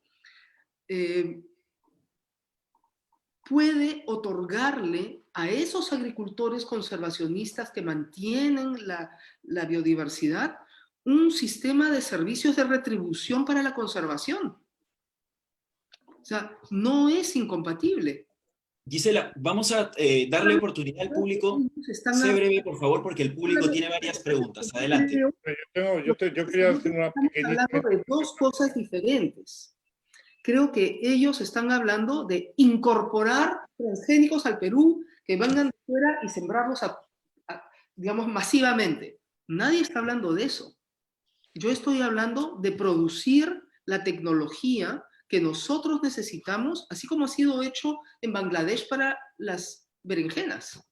Puede otorgarle a esos agricultores conservacionistas que mantienen la biodiversidad un sistema de servicios de retribución para la conservación. O sea, no es incompatible. Gisela, vamos a darle oportunidad al público. Sé breve, por favor, porque el público tiene varias preguntas. Adelante. Yo quería hacer una pequeña... Estamos hablando de dos cosas diferentes. Creo que ellos están hablando de incorporar transgénicos al Perú que vengan de fuera y sembrarlos, digamos, masivamente. Nadie está hablando de eso. Yo estoy hablando de producir la tecnología que nosotros necesitamos, así como ha sido hecho en Bangladesh para las berenjenas.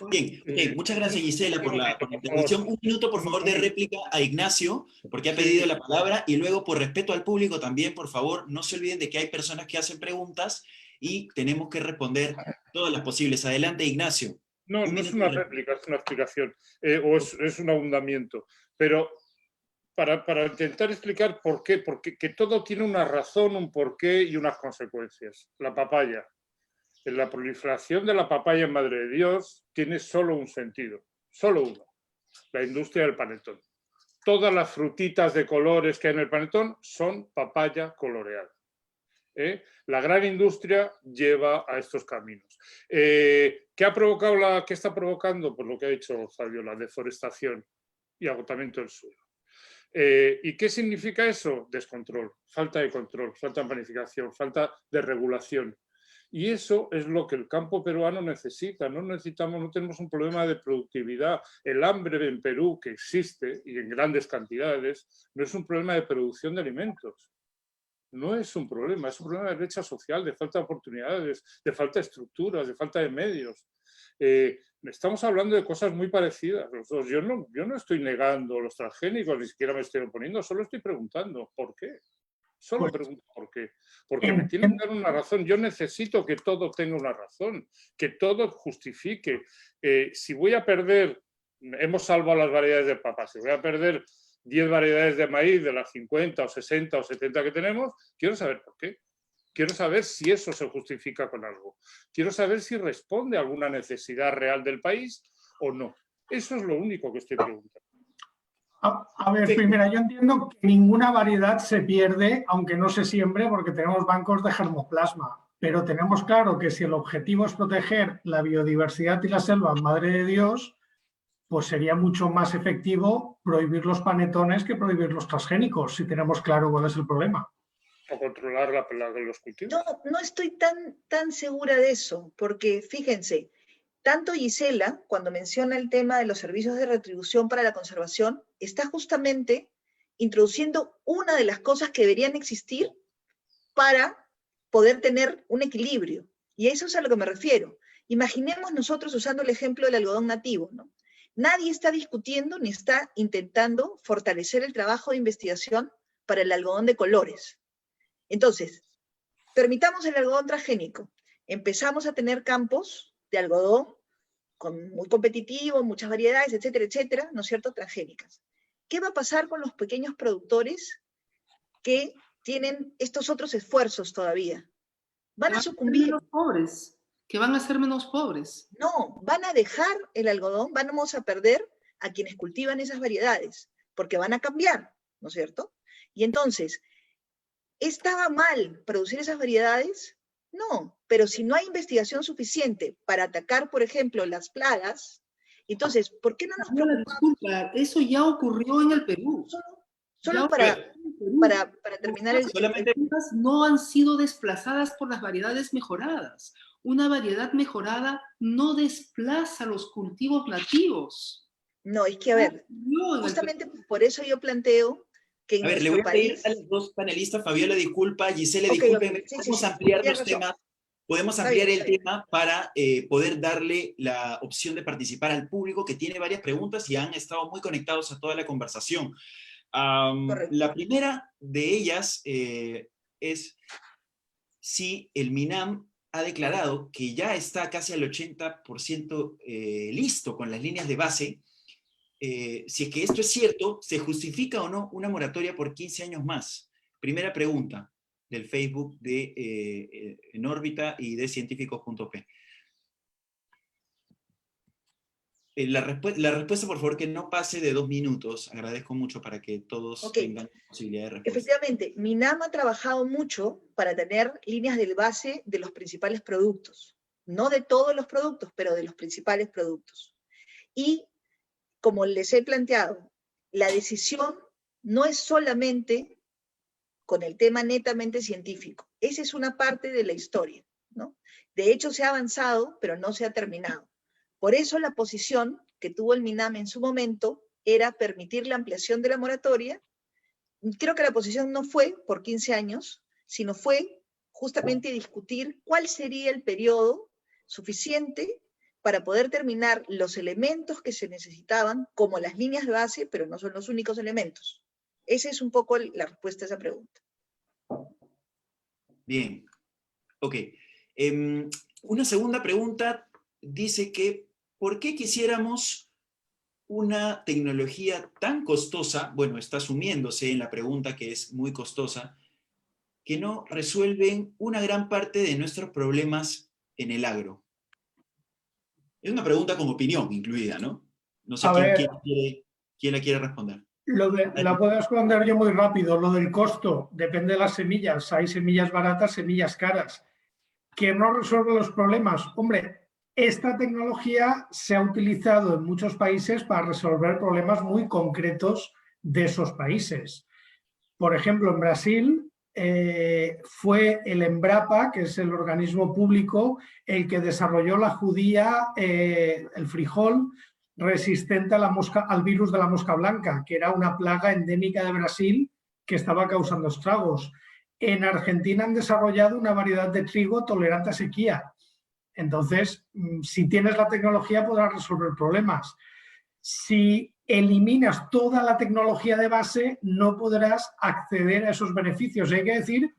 Bien, muchas gracias, Gisela, por la intervención. Un minuto, por favor, de réplica a Ignacio, porque ha pedido la palabra, y luego, por respeto al público también, por favor, no se olviden de que hay personas que hacen preguntas y tenemos que responder todas las posibles. Adelante, Ignacio. No es una réplica, es una explicación, o es un ahondamiento, pero para intentar explicar por qué, porque que todo tiene una razón, un porqué y unas consecuencias. La papaya. La proliferación de la papaya en Madre de Dios tiene solo un sentido, solo uno: la industria del panetón. Todas las frutitas de colores que hay en el panetón son papaya coloreada. La gran industria lleva a estos caminos. ¿Qué está provocando? Pues lo que ha dicho Fabio, la deforestación y agotamiento del suelo. ¿Y qué significa eso? Descontrol, falta de control, falta de planificación, falta de regulación. Y eso es lo que el campo peruano necesita. No tenemos un problema de productividad. El hambre en Perú, que existe y en grandes cantidades, no es un problema de producción de alimentos. No es un problema, es un problema de brecha social, de falta de oportunidades, de falta de estructuras, de falta de medios. Estamos hablando de cosas muy parecidas. Yo no estoy negando los transgénicos, ni siquiera me estoy oponiendo, solo estoy preguntando ¿por qué? Solo pregunto por qué. Porque me tiene que dar una razón. Yo necesito que todo tenga una razón, que todo justifique. Si voy a perder, hemos salvado las variedades de papas, si voy a perder 10 variedades de maíz de las 50 o 60 o 70 que tenemos, quiero saber por qué. Quiero saber si eso se justifica con algo. Quiero saber si responde a alguna necesidad real del país o no. Eso es lo único que estoy preguntando. A ver, primero, yo entiendo que ninguna variedad se pierde, aunque no se siembre, porque tenemos bancos de germoplasma. Pero tenemos claro que si el objetivo es proteger la biodiversidad y la selva, Madre de Dios, pues sería mucho más efectivo prohibir los panetones que prohibir los transgénicos, si tenemos claro cuál es el problema. O controlar la plaga de los cultivos. No estoy tan segura de eso, porque fíjense, tanto Gisela, cuando menciona el tema de los servicios de retribución para la conservación, está justamente introduciendo una de las cosas que deberían existir para poder tener un equilibrio. Y a eso es a lo que me refiero. Imaginemos nosotros usando el ejemplo del algodón nativo, ¿no? Nadie está discutiendo ni está intentando fortalecer el trabajo de investigación para el algodón de colores. Entonces, permitamos el algodón transgénico. Empezamos a tener campos de algodón muy competitivo, muchas variedades, etcétera, etcétera, ¿no es cierto?, transgénicas. ¿Qué va a pasar con los pequeños productores que tienen estos otros esfuerzos todavía? ¿Van a sucumbir? Que van a ser menos pobres. No, van a dejar el algodón, vamos a perder a quienes cultivan esas variedades, porque van a cambiar, ¿no es cierto? Y entonces, ¿estaba mal producir esas variedades? No, pero si no hay investigación suficiente para atacar, por ejemplo, las plagas, entonces, ¿por qué no nos preocupamos? Disculpa, eso ya ocurrió en el Perú. Solo para terminar el... Solamente no han sido desplazadas por las variedades mejoradas. Una variedad mejorada no desplaza los cultivos nativos. No, es que, a ver, justamente por eso yo planteo que en le voy a pedir país... a los dos panelistas, Fabiola, disculpa, Gisela, disculpen, podemos ampliar los temas, podemos ampliar el tema para poder darle la opción de participar al público, que tiene varias preguntas y han estado muy conectados a toda la conversación. La primera de ellas es si el MINAM ha declarado que ya está casi al 80% listo con las líneas de base. Si es que esto es cierto, ¿se justifica o no una moratoria por 15 años más? Primera pregunta. del Facebook de En órbita y de científicos.p. La respuesta, por favor, que no pase de 2 minutos. Agradezco mucho para que todos tengan posibilidad de respuesta. Efectivamente, MINAM ha trabajado mucho para tener líneas del base de los principales productos. No de todos los productos, pero de los principales productos. Y, como les he planteado, la decisión no es solamente con el tema netamente científico. Esa es una parte de la historia, ¿no? De hecho, se ha avanzado, pero no se ha terminado. Por eso la posición que tuvo el MINAM en su momento era permitir la ampliación de la moratoria. Creo que la posición no fue por 15 años, sino fue justamente discutir cuál sería el periodo suficiente para poder terminar los elementos que se necesitaban, como las líneas de base, pero no son los únicos elementos. Esa es un poco la respuesta a esa pregunta. Bien, ok. Una segunda pregunta dice que ¿por qué quisiéramos una tecnología tan costosa? Bueno, está asumiéndose en la pregunta que es muy costosa, que no resuelven una gran parte de nuestros problemas en el agro. Es una pregunta con opinión incluida, ¿no? No sé quién la quiere responder. La puedo responder yo muy rápido. Lo del costo depende de las semillas. Hay semillas baratas, semillas caras. ¿Que no resuelve los problemas? Hombre, esta tecnología se ha utilizado en muchos países para resolver problemas muy concretos de esos países. Por ejemplo, en Brasil fue el Embrapa, que es el organismo público, el que desarrolló la judía, el frijol, resistente a al virus de la mosca blanca, que era una plaga endémica de Brasil que estaba causando estragos. En Argentina han desarrollado una variedad de trigo tolerante a sequía. Entonces, si tienes la tecnología podrás resolver problemas. Si eliminas toda la tecnología de base, no podrás acceder a esos beneficios. Y hay que decir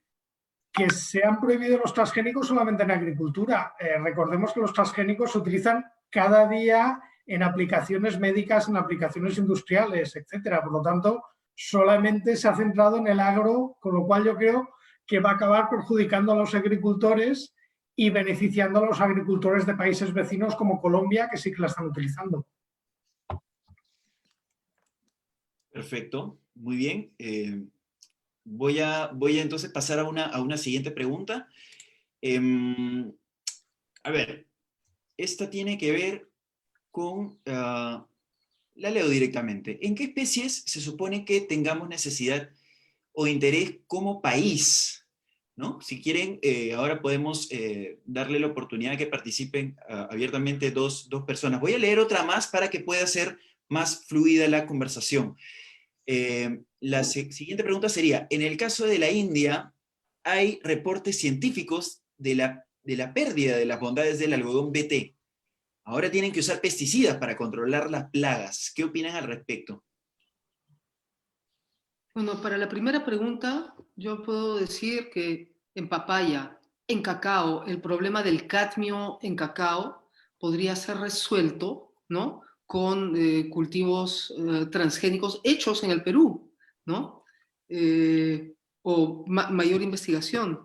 que se han prohibido los transgénicos solamente en agricultura. Recordemos que los transgénicos se utilizan cada día en aplicaciones médicas, en aplicaciones industriales, etc. Por lo tanto, solamente se ha centrado en el agro, con lo cual yo creo que va a acabar perjudicando a los agricultores y beneficiando a los agricultores de países vecinos como Colombia, que sí que la están utilizando. Perfecto, muy bien. Voy a entonces pasar a una siguiente pregunta. A ver, esta tiene que ver con... la leo directamente. ¿En qué especies se supone que tengamos necesidad o interés como país? ¿No? Si quieren, ahora podemos darle la oportunidad de que participen abiertamente dos personas. Voy a leer otra más para que pueda ser más fluida la conversación. La siguiente pregunta sería, en el caso de la India, hay reportes científicos de la pérdida de las bondades del algodón BT. Ahora tienen que usar pesticidas para controlar las plagas. ¿Qué opinan al respecto? Bueno, para la primera pregunta, yo puedo decir que en papaya, en cacao, el problema del cadmio en cacao podría ser resuelto, ¿no?, con cultivos transgénicos hechos en el Perú, ¿no? O mayor investigación.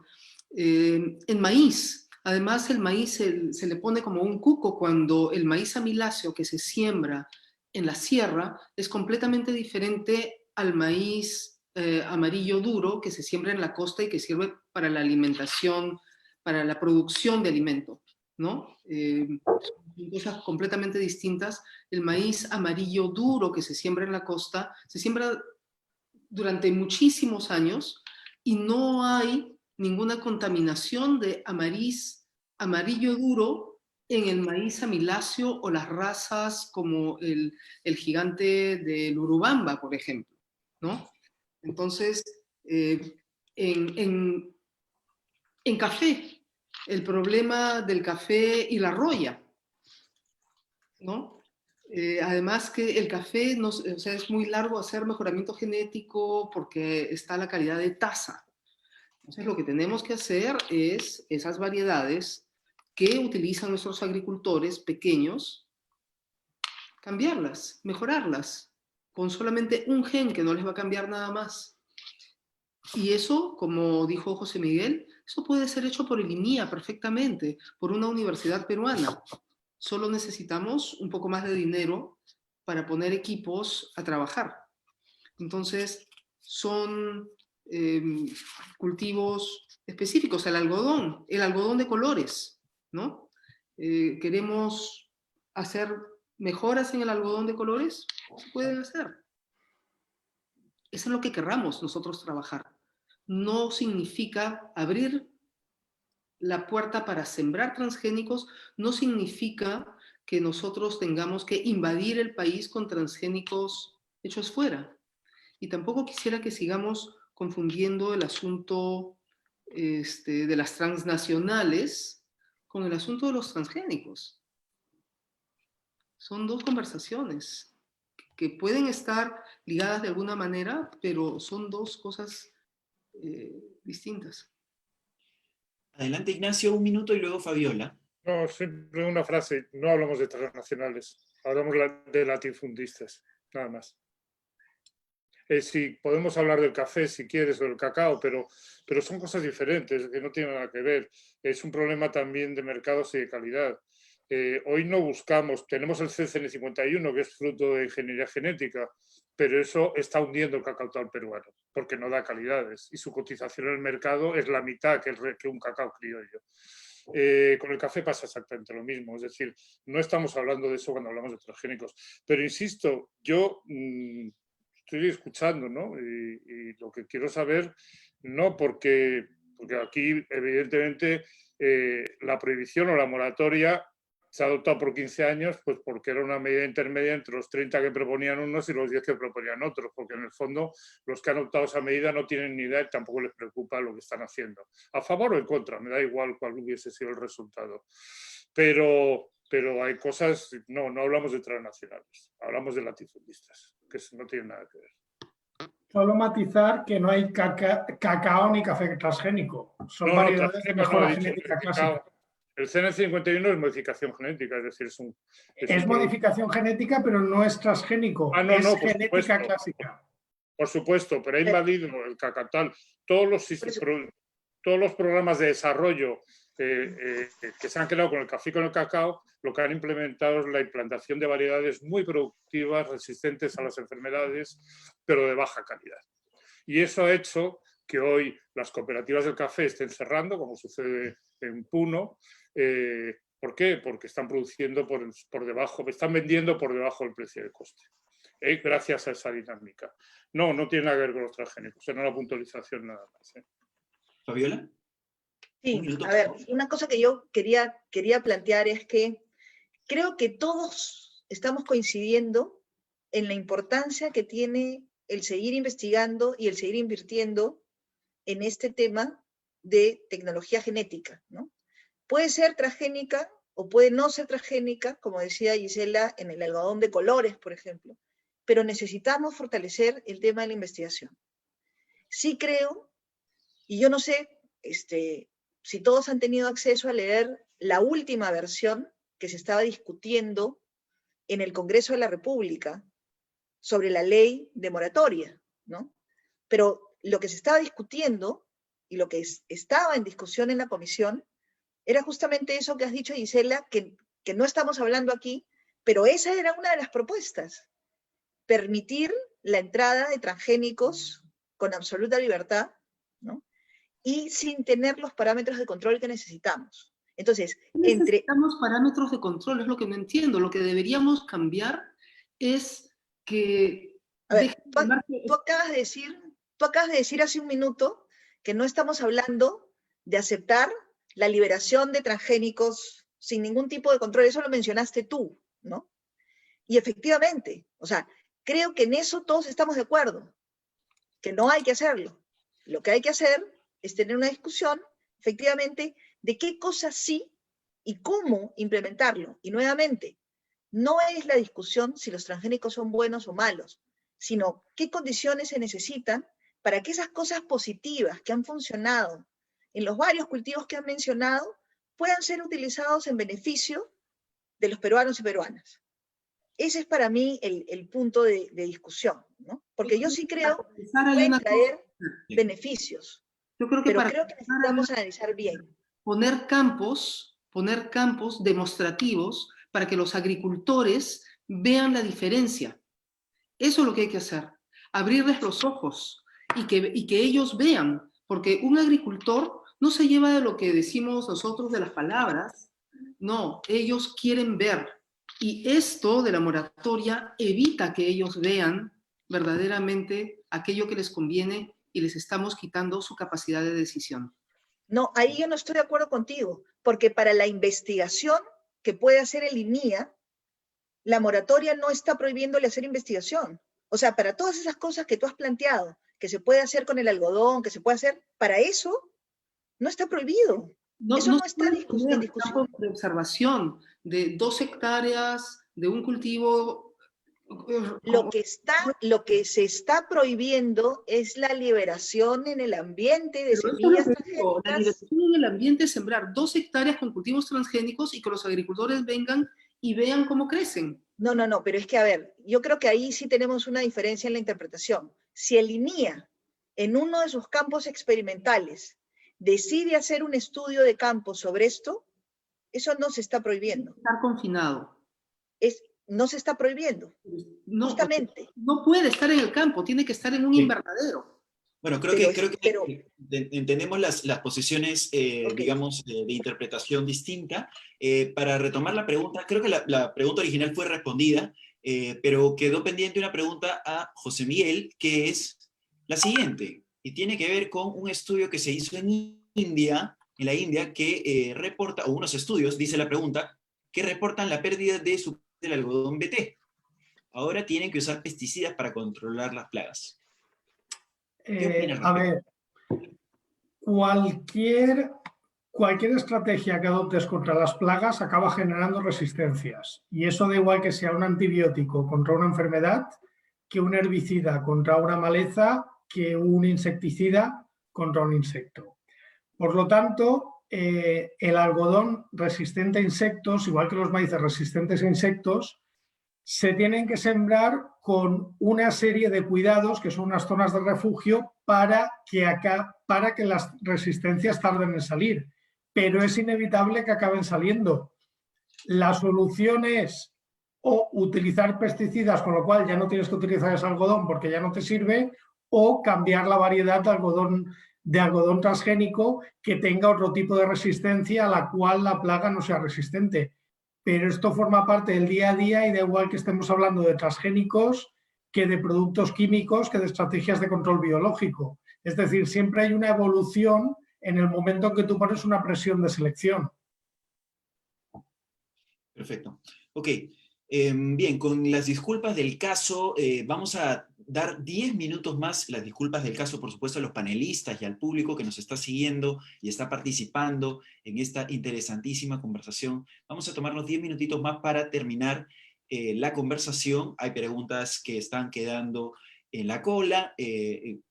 En maíz, además el maíz se le pone como un cuco cuando el maíz amiláceo que se siembra en la sierra es completamente diferente al maíz amarillo duro que se siembra en la costa y que sirve para la alimentación, para la producción de alimento, ¿no? Son cosas completamente distintas. El maíz amarillo duro que se siembra en la costa se siembra durante muchísimos años y no hay ninguna contaminación de amarillo duro en el maíz amiláceo o las razas como el gigante del Urubamba, por ejemplo, ¿no? Entonces, en café, el problema del café y la roya, ¿no? Además que el café o sea, es muy largo hacer mejoramiento genético porque está la calidad de taza. Entonces lo que tenemos que hacer es esas variedades que utilizan nuestros agricultores pequeños, cambiarlas, mejorarlas, con solamente un gen que no les va a cambiar nada más. Y eso, como dijo José Miguel, eso puede ser hecho por el INIA perfectamente, por una universidad peruana. Solo necesitamos un poco más de dinero para poner equipos a trabajar. Entonces, son cultivos específicos, el algodón de colores, ¿no? Queremos hacer mejoras en el algodón de colores, se pueden hacer. Eso es lo que querramos nosotros trabajar. No significa abrir la puerta para sembrar transgénicos, no significa que nosotros tengamos que invadir el país con transgénicos hechos fuera. Y tampoco quisiera que sigamos confundiendo el asunto de las transnacionales con el asunto de los transgénicos. Son dos conversaciones que pueden estar ligadas de alguna manera, pero son dos cosas distintas. Adelante, Ignacio, un minuto y luego Fabiola. No, siempre una frase, no hablamos de transnacionales, hablamos de latifundistas, nada más. Sí, podemos hablar del café si quieres o del cacao, pero son cosas diferentes, que no tienen nada que ver. Es un problema también de mercados y de calidad. Hoy no buscamos, tenemos el CCN51, que es fruto de ingeniería genética, pero eso está hundiendo el cacao peruano, porque no da calidades, y su cotización en el mercado es la mitad que un cacao criollo. Con el café pasa exactamente lo mismo, es decir, no estamos hablando de eso cuando hablamos de transgénicos, pero insisto, yo estoy escuchando, ¿no? Y lo que quiero saber, no porque aquí evidentemente la prohibición o la moratoria se ha adoptado por 15 años, pues porque era una medida intermedia entre los 30 que proponían unos y los 10 que proponían otros, porque en el fondo los que han adoptado esa medida no tienen ni idea y tampoco les preocupa lo que están haciendo. A favor o en contra, me da igual cuál hubiese sido el resultado. Pero hay cosas, no hablamos de transnacionales, hablamos de latifundistas, que no tienen nada que ver. Solo matizar que no hay cacao ni café transgénico. Son variedades de mejora genética clásica. El CN51 es modificación genética, es decir, es modificación genética, pero no es transgénico. Es genética clásica. Por supuesto, pero ha invadido el cacatal. Todos los programas de desarrollo que se han quedado con el café y con el cacao, lo que han implementado es la implantación de variedades muy productivas, resistentes a las enfermedades, pero de baja calidad. Y eso ha hecho que hoy las cooperativas del café estén cerrando, como sucede en Puno. ¿Por qué? Porque están produciendo por debajo, están vendiendo por debajo del precio de coste. Gracias a esa dinámica. No tiene nada que ver con los transgénicos, era una puntualización nada más. ¿Fabiola? Sí, a ver, una cosa que yo quería plantear es que creo que todos estamos coincidiendo en la importancia que tiene el seguir investigando y el seguir invirtiendo en este tema de tecnología genética, ¿no? Puede ser transgénica o puede no ser transgénica, como decía Gisela, en el algodón de colores, por ejemplo, pero necesitamos fortalecer el tema de la investigación. Sí creo, y yo no sé si todos han tenido acceso a leer la última versión que se estaba discutiendo en el Congreso de la República sobre la ley de moratoria, ¿no? Pero lo que se estaba discutiendo y lo que estaba en discusión en la comisión era justamente eso que has dicho, Gisela, que no estamos hablando aquí, pero esa era una de las propuestas. Permitir la entrada de transgénicos con absoluta libertad, ¿no? Y sin tener los parámetros de control que necesitamos. Entonces, necesitamos parámetros de control, es lo que no entiendo. Lo que deberíamos cambiar es que... A ver, tú acabas de decir hace un minuto que no estamos hablando de aceptar la liberación de transgénicos sin ningún tipo de control. Eso lo mencionaste tú, ¿no? Y efectivamente, o sea, creo que en eso todos estamos de acuerdo, que no hay que hacerlo. Lo que hay que hacer es tener una discusión, efectivamente, de qué cosas sí y cómo implementarlo. Y nuevamente, no es la discusión si los transgénicos son buenos o malos, sino qué condiciones se necesitan para que esas cosas positivas que han funcionado en los varios cultivos que han mencionado puedan ser utilizados en beneficio de los peruanos y peruanas. Ese es para mí el punto de discusión, ¿no? Porque yo sí creo que pueden traer beneficios. Yo creo que Pero para creo que necesitamos analizar bien. poner campos demostrativos para que los agricultores vean la diferencia. Eso es lo que hay que hacer, abrirles los ojos y que ellos vean, porque un agricultor no se lleva de lo que decimos nosotros de las palabras, no, ellos quieren ver. Y esto de la moratoria evita que ellos vean verdaderamente aquello que les conviene y les estamos quitando su capacidad de decisión. No, ahí yo no estoy de acuerdo contigo, porque para la investigación que puede hacer el INIA, la moratoria no está prohibiéndole hacer investigación. O sea, para todas esas cosas que tú has planteado, que se puede hacer con el algodón, que se puede hacer, para eso no está prohibido. Eso no está en discusión. Campo de observación de 2 hectáreas de un cultivo. Lo que se está prohibiendo es la liberación en el ambiente de semillas transgénicas. La liberación en el ambiente es sembrar 2 hectáreas con cultivos transgénicos y que los agricultores vengan y vean cómo crecen. No, pero es que, a ver, yo creo que ahí sí tenemos una diferencia en la interpretación. Si el INIA, en uno de sus campos experimentales, decide hacer un estudio de campo sobre esto, eso no se está prohibiendo. Estar confinado. No se está prohibiendo, no, justamente. No puede estar en el campo, tiene que estar en un invernadero. Bueno, creo que entendemos las posiciones, okay, digamos, de interpretación distinta. Para retomar la pregunta, creo que la pregunta original fue respondida, pero quedó pendiente una pregunta a José Miguel, que es la siguiente, y tiene que ver con un estudio que se hizo en la India, que reporta, o unos estudios, dice la pregunta, que reportan la pérdida del algodón BT. Ahora tienen que usar pesticidas para controlar las plagas. A ver, cualquier estrategia que adoptes contra las plagas acaba generando resistencias. Y eso da igual que sea un antibiótico contra una enfermedad, que un herbicida contra una maleza, que un insecticida contra un insecto. Por lo tanto, el algodón resistente a insectos, igual que los maíces resistentes a insectos, se tienen que sembrar con una serie de cuidados, que son unas zonas de refugio, para que las resistencias tarden en salir. Pero es inevitable que acaben saliendo. La solución es o utilizar pesticidas, con lo cual ya no tienes que utilizar ese algodón porque ya no te sirve, o cambiar la variedad de algodón transgénico que tenga otro tipo de resistencia a la cual la plaga no sea resistente. Pero esto forma parte del día a día y da igual que estemos hablando de transgénicos que de productos químicos, que de estrategias de control biológico. Es decir, siempre hay una evolución en el momento en que tú pones una presión de selección. Perfecto. Ok. Bien, con las disculpas del caso, vamos a dar 10 minutos más, las disculpas del caso, por supuesto, a los panelistas y al público que nos está siguiendo y está participando en esta interesantísima conversación. Vamos a tomarnos 10 minutitos más para terminar la conversación. Hay preguntas que están quedando en la cola.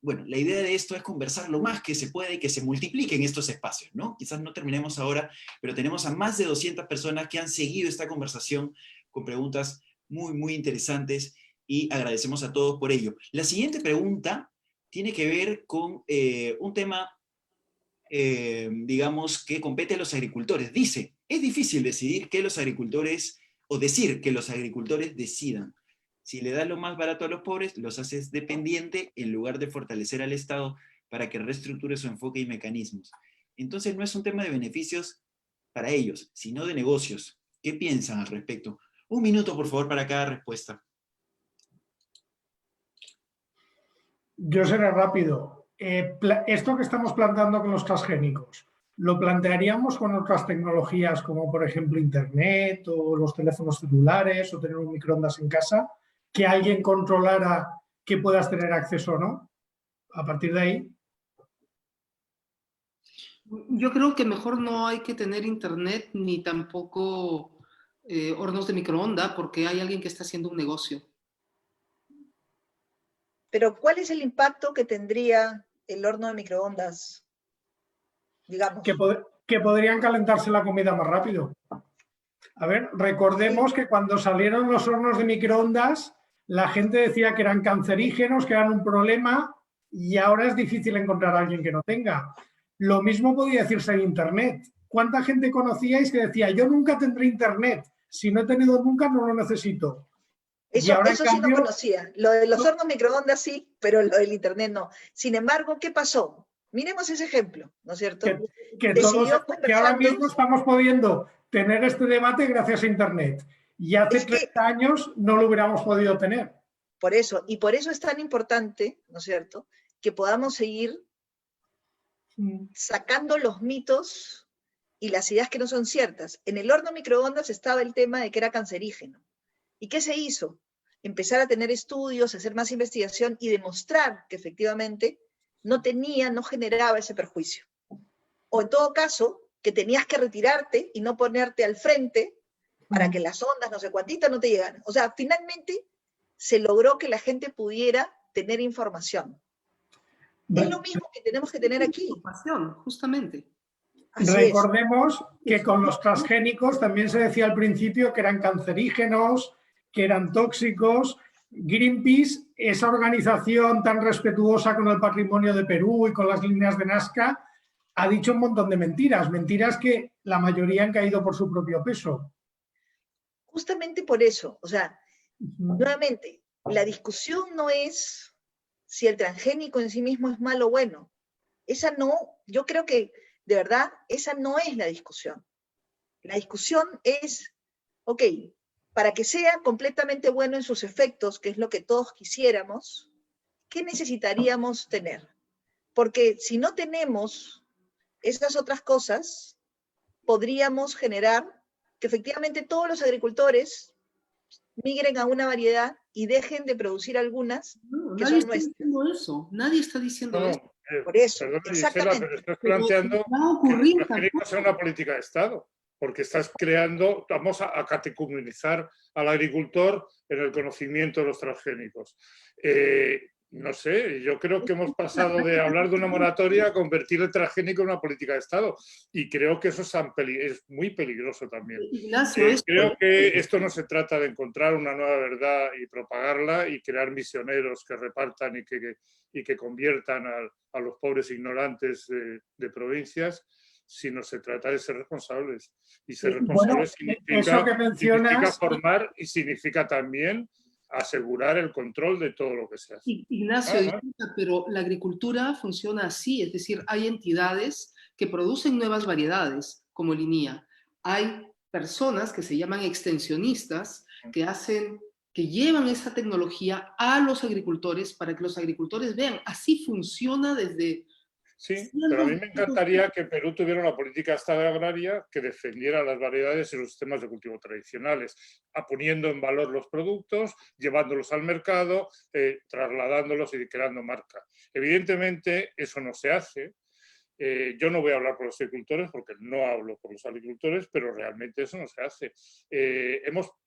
Bueno, la idea de esto es conversar lo más que se pueda y que se multipliquen estos espacios, ¿no? Quizás no terminemos ahora, pero tenemos a más de 200 personas que han seguido esta conversación con preguntas muy, muy interesantes y agradecemos a todos por ello. La siguiente pregunta tiene que ver con un tema, digamos, que compete a los agricultores. Dice, es difícil decidir que los agricultores, o decir que los agricultores decidan. Si le das lo más barato a los pobres, los haces dependiente en lugar de fortalecer al Estado para que reestructure su enfoque y mecanismos. Entonces no es un tema de beneficios para ellos, sino de negocios. ¿Qué piensan al respecto? Un minuto, por favor, para cada respuesta. Yo seré rápido. Esto que estamos planteando con los transgénicos, ¿lo plantearíamos con otras tecnologías como, por ejemplo, Internet o los teléfonos celulares o tener un microondas en casa? Que alguien controlara que puedas tener acceso o no. A partir de ahí. Yo creo que mejor no hay que tener Internet ni tampoco hornos de microondas porque hay alguien que está haciendo un negocio. Pero ¿cuál es el impacto que tendría el horno de microondas? Digamos. Que podrían calentarse la comida más rápido. A ver, recordemos que cuando salieron los hornos de microondas, la gente decía que eran cancerígenos, que eran un problema, y ahora es difícil encontrar a alguien que no tenga. Lo mismo podría decirse en Internet. ¿Cuánta gente conocíais que decía, yo nunca tendré Internet? Si no he tenido nunca, no lo necesito. Y ahora, Eso en sí no cambio, conocía. Lo de los hornos microondas sí, pero lo del Internet no. Sin embargo, ¿qué pasó? Miremos ese ejemplo, ¿no es cierto? que ahora mismo estamos pudiendo tener este debate gracias a Internet. Y hace 30 años no lo hubiéramos podido tener. Por eso es tan importante, ¿no es cierto?, que podamos seguir sacando los mitos y las ideas que no son ciertas. En el horno microondas estaba el tema de que era cancerígeno. ¿Y qué se hizo? Empezar a tener estudios, hacer más investigación y demostrar que efectivamente no generaba ese perjuicio. O en todo caso, que tenías que retirarte y no ponerte al frente para que las ondas, no sé cuántitas, no te llegaran. O sea, finalmente se logró que la gente pudiera tener información. Es lo mismo que tenemos que tener aquí. Información, justamente. Recordemos que con los transgénicos también se decía al principio que eran cancerígenos, que eran tóxicos. Greenpeace, esa organización tan respetuosa con el patrimonio de Perú y con las líneas de Nazca, ha dicho un montón de mentiras, mentiras que la mayoría han caído por su propio peso. Justamente por eso, o sea, nuevamente, la discusión no es si el transgénico en sí mismo es malo o bueno. Esa no, yo creo que, de verdad, esa no es la discusión. La discusión es, ok, para que sea completamente bueno en sus efectos, que es lo que todos quisiéramos, ¿qué necesitaríamos tener? Porque si no tenemos esas otras cosas, podríamos generar que efectivamente todos los agricultores migren a una variedad y dejen de producir algunas que son nuestras. Nadie está diciendo eso, nadie está diciendo eso. Por eso, perdón, exactamente. Gisela, pero estás planteando que los transgénicos sea una política de Estado, porque estás creando, vamos a catecumenizar al agricultor en el conocimiento de los transgénicos. No sé, yo creo que hemos pasado de hablar de una moratoria a convertir el transgénico en una política de Estado. Y creo que eso es muy peligroso también. Ignacio, creo que esto no se trata de encontrar una nueva verdad y propagarla y crear misioneros que repartan y que conviertan a los pobres ignorantes de provincias, sino se trata de ser responsables. Y ser responsables significa formar y significa también asegurar el control de todo lo que se hace. Ignacio, pero la agricultura funciona así, es decir, hay entidades que producen nuevas variedades, como el INIA. Hay personas que se llaman extensionistas, que llevan esa tecnología a los agricultores para que los agricultores vean, así funciona desde... Sí, pero a mí me encantaría que Perú tuviera una política estatal agraria que defendiera las variedades y los sistemas de cultivo tradicionales, poniendo en valor los productos, llevándolos al mercado, trasladándolos y creando marca. Evidentemente, eso no se hace. Yo no voy a hablar por los agricultores porque no hablo por los agricultores, pero realmente eso no se hace.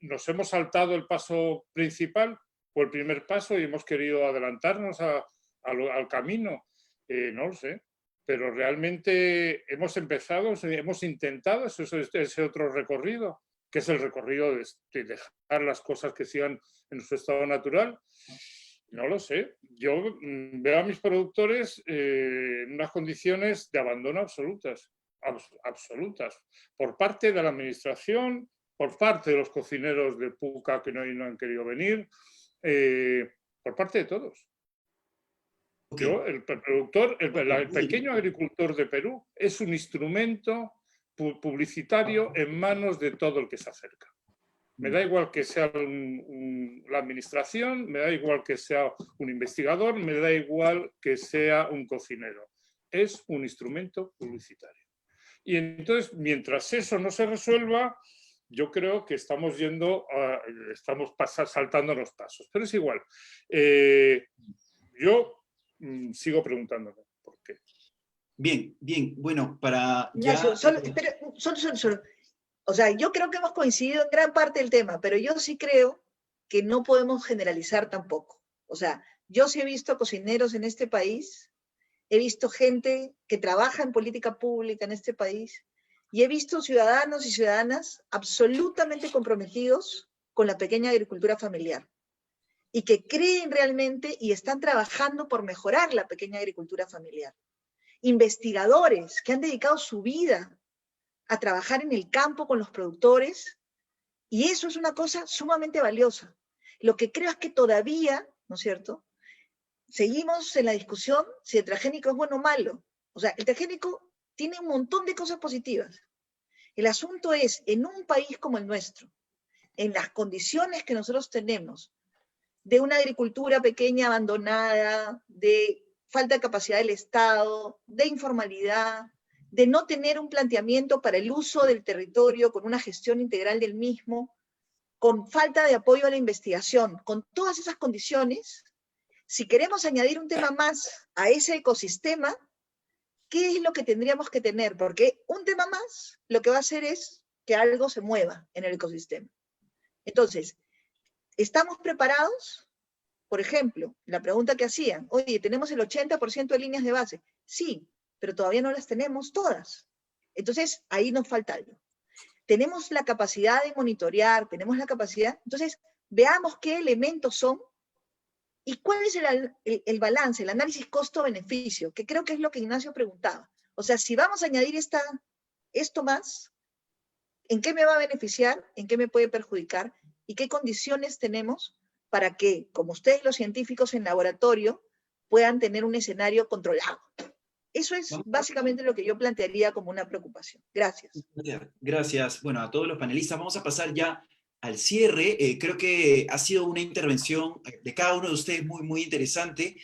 Nos hemos saltado el paso principal o el primer paso y hemos querido adelantarnos al camino. No lo sé, pero realmente hemos intentado ese otro recorrido, que es el recorrido de dejar las cosas que sigan en su estado natural. No lo sé. Yo veo a mis productores en unas condiciones de abandono absolutas, por parte de la administración, por parte de los cocineros de Puca que no han querido venir, por parte de todos. Yo, el pequeño agricultor de Perú es un instrumento publicitario en manos de todo el que se acerca. Me da igual que sea la administración, me da igual que sea un investigador, me da igual que sea un cocinero. Es un instrumento publicitario. Y entonces, mientras eso no se resuelva, yo creo que estamos saltando los pasos. Pero es igual. Yo sigo preguntándome por qué. Bien, bueno, para ya... Solo. O sea, yo creo que hemos coincidido en gran parte del tema, pero yo sí creo que no podemos generalizar tampoco. O sea, yo sí he visto cocineros en este país, he visto gente que trabaja en política pública en este país, y he visto ciudadanos y ciudadanas absolutamente comprometidos con la pequeña agricultura familiar. y que creen realmente y están trabajando por mejorar la pequeña agricultura familiar. Investigadores que han dedicado su vida a trabajar en el campo con los productores, y eso es una cosa sumamente valiosa. Lo que creo es que todavía, ¿no es cierto?, seguimos en la discusión si el transgénico es bueno o malo. O sea, el transgénico tiene un montón de cosas positivas. El asunto es, en un país como el nuestro, en las condiciones que nosotros tenemos, de una agricultura pequeña abandonada, de falta de capacidad del Estado, de informalidad, de no tener un planteamiento para el uso del territorio con una gestión integral del mismo, con falta de apoyo a la investigación, con todas esas condiciones, si queremos añadir un tema más a ese ecosistema, ¿qué es lo que tendríamos que tener? Porque un tema más lo que va a hacer es que algo se mueva en el ecosistema. Entonces, ¿estamos preparados? Por ejemplo, la pregunta que hacían, oye, ¿tenemos el 80% de líneas de base? Sí, pero todavía no las tenemos todas. Entonces, ahí nos falta algo. Tenemos la capacidad de monitorear, tenemos la capacidad, entonces, veamos qué elementos son y cuál es el balance, el análisis costo-beneficio, que creo que es lo que Ignacio preguntaba. O sea, si vamos a añadir esto más, ¿en qué me va a beneficiar? ¿En qué me puede perjudicar? ¿Y qué condiciones tenemos para que, como ustedes los científicos en laboratorio, puedan tener un escenario controlado? Eso es básicamente lo que yo plantearía como una preocupación. Gracias. Gracias. Bueno, a todos los panelistas. Vamos a pasar ya al cierre. Creo que ha sido una intervención de cada uno de ustedes muy, muy interesante.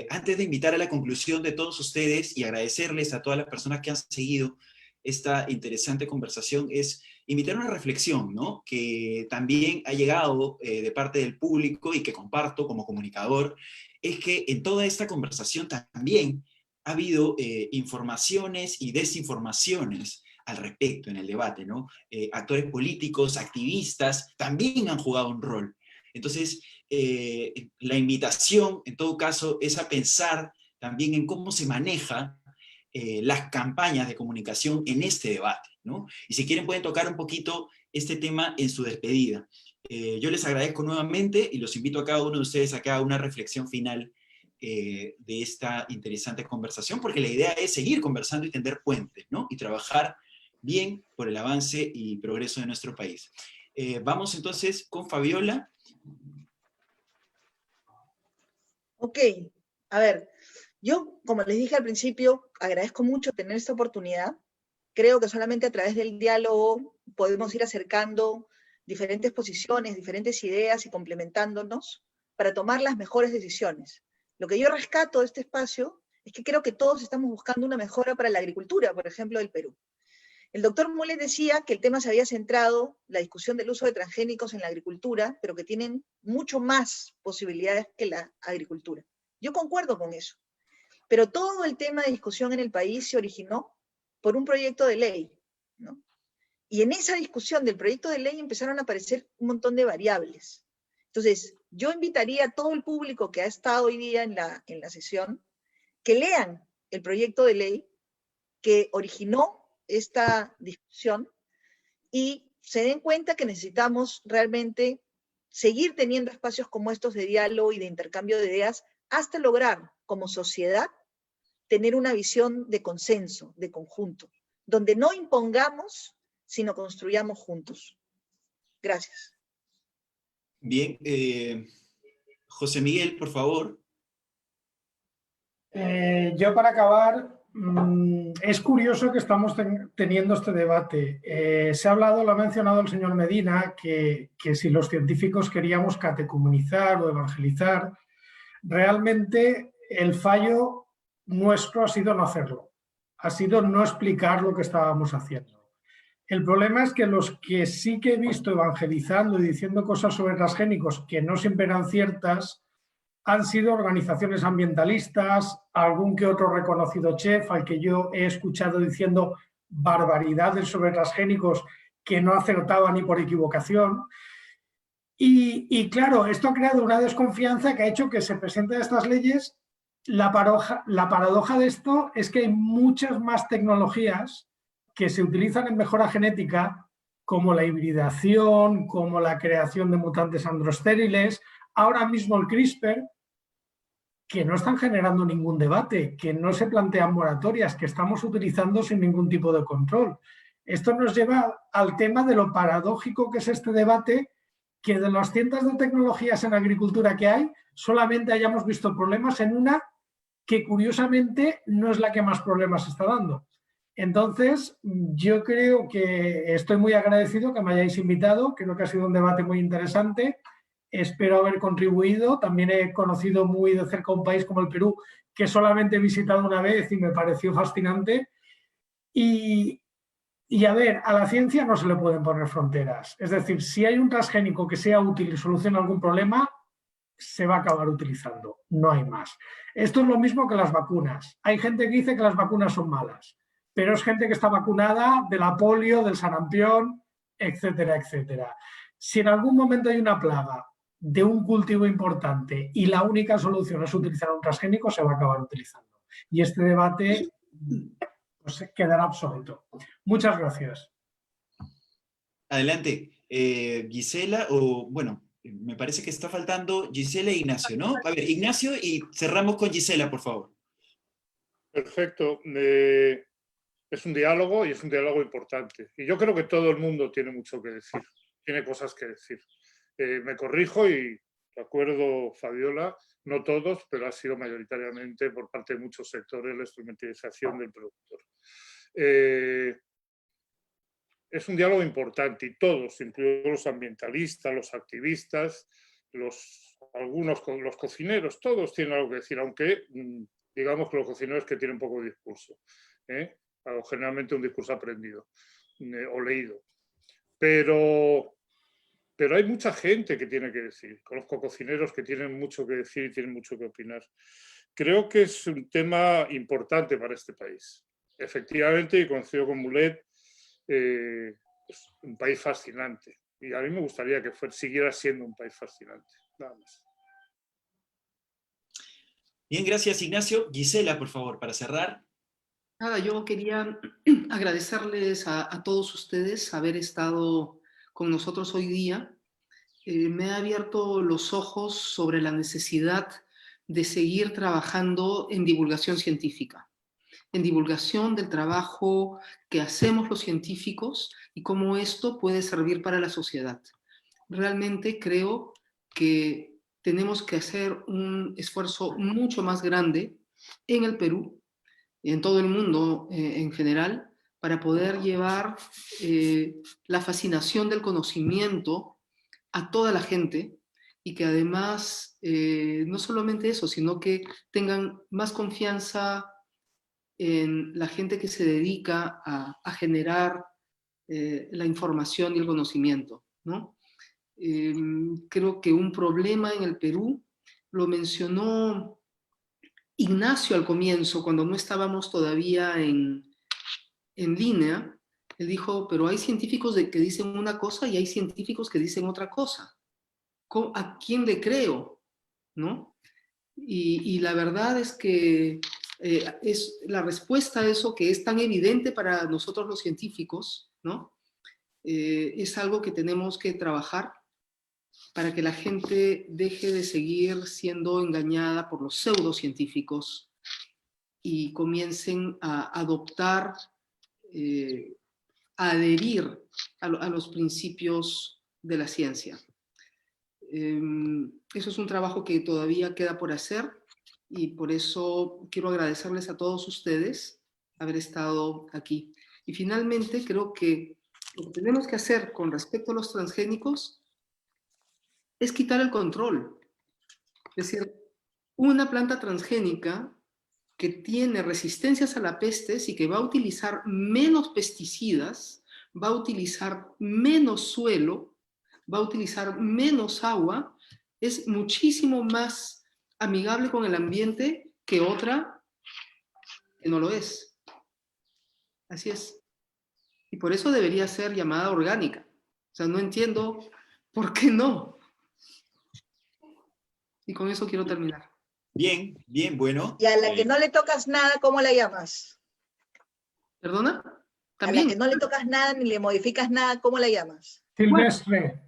Antes de invitar a la conclusión de todos ustedes y agradecerles a todas las personas que han seguido esta interesante conversación, es invitar a una reflexión, ¿no?, que también ha llegado de parte del público y que comparto como comunicador, es que en toda esta conversación también ha habido informaciones y desinformaciones al respecto en el debate, ¿no? Actores políticos, activistas, también han jugado un rol. Entonces, la invitación, en todo caso, es a pensar también en cómo se maneja las campañas de comunicación en este debate, ¿no? Y si quieren pueden tocar un poquito este tema en su despedida. Yo les agradezco nuevamente y los invito a cada uno de ustedes a que haga una reflexión final de esta interesante conversación, porque la idea es seguir conversando y tender puentes, ¿no? Y trabajar bien por el avance y progreso de nuestro país. Vamos entonces con Fabiola. Ok, a ver, yo, como les dije al principio, agradezco mucho tener esta oportunidad. Creo que solamente a través del diálogo podemos ir acercando diferentes posiciones, diferentes ideas y complementándonos para tomar las mejores decisiones. Lo que yo rescato de este espacio es que creo que todos estamos buscando una mejora para la agricultura, por ejemplo, del Perú. El doctor Mullen decía que el tema se había centrado, la discusión del uso de transgénicos en la agricultura, pero que tienen mucho más posibilidades que la agricultura. Yo concuerdo con eso. Pero todo el tema de discusión en el país se originó por un proyecto de ley, ¿no? Y en esa discusión del proyecto de ley empezaron a aparecer un montón de variables. Entonces, yo invitaría a todo el público que ha estado hoy día en la sesión, que lean el proyecto de ley que originó esta discusión y se den cuenta que necesitamos realmente seguir teniendo espacios como estos de diálogo y de intercambio de ideas hasta lograr, como sociedad, tener una visión de consenso, de conjunto, donde no impongamos, sino construyamos juntos. Gracias. Bien, José Miguel, por favor. Yo para acabar, es curioso que estamos teniendo este debate. Se ha hablado, lo ha mencionado el señor Medina, que si los científicos queríamos catecumenizar o evangelizar, realmente el fallo nuestro ha sido no hacerlo, ha sido no explicar lo que estábamos haciendo. El problema es que los que sí que he visto evangelizando y diciendo cosas sobre transgénicos que no siempre eran ciertas, han sido organizaciones ambientalistas, algún que otro reconocido chef al que yo he escuchado diciendo barbaridades sobre transgénicos que no acertaba ni por equivocación. Y claro, esto ha creado una desconfianza que ha hecho que se presenten estas leyes. La paradoja de esto es que hay muchas más tecnologías que se utilizan en mejora genética, como la hibridación, como la creación de mutantes androestériles. ahora mismo el CRISPR, que no están generando ningún debate, que no se plantean moratorias, que estamos utilizando sin ningún tipo de control. Esto nos lleva al tema de lo paradójico que es este debate, que de las cientos de tecnologías en agricultura que hay, solamente hayamos visto problemas en una que curiosamente no es la que más problemas está dando. Entonces, yo creo que estoy muy agradecido que me hayáis invitado, creo que ha sido un debate muy interesante, espero haber contribuido, también he conocido muy de cerca un país como el Perú, que solamente he visitado una vez y me pareció fascinante, y a ver, a la ciencia no se le pueden poner fronteras, es decir, si hay un transgénico que sea útil y solucione algún problema, se va a acabar utilizando, no hay más. Esto es lo mismo que las vacunas, hay gente que dice que las vacunas son malas, pero es gente que está vacunada de la polio, del sarampión, etcétera, etcétera. Si en algún momento hay una plaga de un cultivo importante y la única solución es utilizar un transgénico, se va a acabar utilizando. Y este debate pues, quedará obsoleto. Muchas gracias. Adelante, Gisela, o bueno, me parece que está faltando Gisela e Ignacio, ¿no? A ver, Ignacio, y cerramos con Gisela, por favor. Perfecto. Es un diálogo y es un diálogo importante. Y yo creo que todo el mundo tiene mucho que decir, tiene cosas que decir. Me corrijo y de acuerdo, Fabiola, no todos, pero ha sido mayoritariamente por parte de muchos sectores la instrumentalización del productor. Es un diálogo importante y todos, incluidos los ambientalistas, los activistas, los cocineros, todos tienen algo que decir, aunque digamos que los cocineros que tienen poco discurso, o generalmente un discurso aprendido o leído. Pero hay mucha gente que tiene que decir. Conozco cocineros que tienen mucho que decir y tienen mucho que opinar. Creo que es un tema importante para este país. Efectivamente, y coincido con Mulet, es un país fascinante. Y a mí me gustaría que siguiera siendo un país fascinante. Nada más. Bien, gracias, Ignacio. Gisela, por favor, para cerrar. Nada, yo quería agradecerles a todos ustedes haber estado con nosotros hoy día. Me ha abierto los ojos sobre la necesidad de seguir trabajando en divulgación científica, en divulgación del trabajo que hacemos los científicos y cómo esto puede servir para la sociedad. Realmente creo que tenemos que hacer un esfuerzo mucho más grande en el Perú, en todo el mundo en general, para poder llevar la fascinación del conocimiento a toda la gente y que además, no solamente eso, sino que tengan más confianza en la gente que se dedica a generar la información y el conocimiento, ¿no? Creo que un problema en el Perú lo mencionó Ignacio al comienzo, cuando no estábamos todavía en línea. Él dijo, pero hay científicos que dicen una cosa y hay científicos que dicen otra cosa. ¿A quién le creo? ¿No? Y la verdad es que es la respuesta a eso que es tan evidente para nosotros los científicos, ¿no? Es algo que tenemos que trabajar para que la gente deje de seguir siendo engañada por los pseudocientíficos y comiencen a adoptar, a adherir a los principios de la ciencia. Eso es un trabajo que todavía queda por hacer y por eso quiero agradecerles a todos ustedes haber estado aquí. Y finalmente creo que lo que tenemos que hacer con respecto a los transgénicos es quitar el control. Es decir, una planta transgénica que tiene resistencias a la peste y que va a utilizar menos pesticidas, va a utilizar menos suelo, va a utilizar menos agua, es muchísimo más amigable con el ambiente que otra que no lo es. Así es. Y por eso debería ser llamada orgánica. O sea, no entiendo por qué no. Y con eso quiero terminar. Bien, bien, bueno. Y a la que no le tocas nada, ¿cómo la llamas? ¿Perdona? ¿También? A la que no le tocas nada ni le modificas nada, ¿cómo la llamas? Silvestre.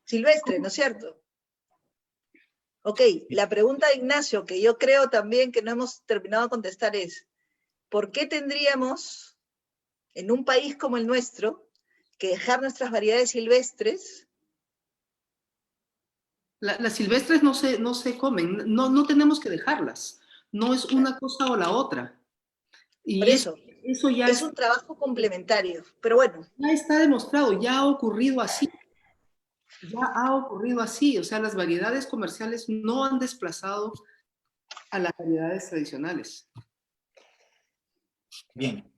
Silvestre, ¿no es cierto? Ok, la pregunta de Ignacio, que yo creo también que no hemos terminado de contestar es, ¿por qué tendríamos, en un país como el nuestro, que dejar nuestras variedades silvestres? Las silvestres no se comen, no tenemos que dejarlas. No es una cosa o la otra. Y Por eso, eso ya es un trabajo complementario, pero bueno. ya está demostrado, ya ha ocurrido así. Ya ha ocurrido así, o sea, las variedades comerciales no han desplazado a las variedades tradicionales. Bien,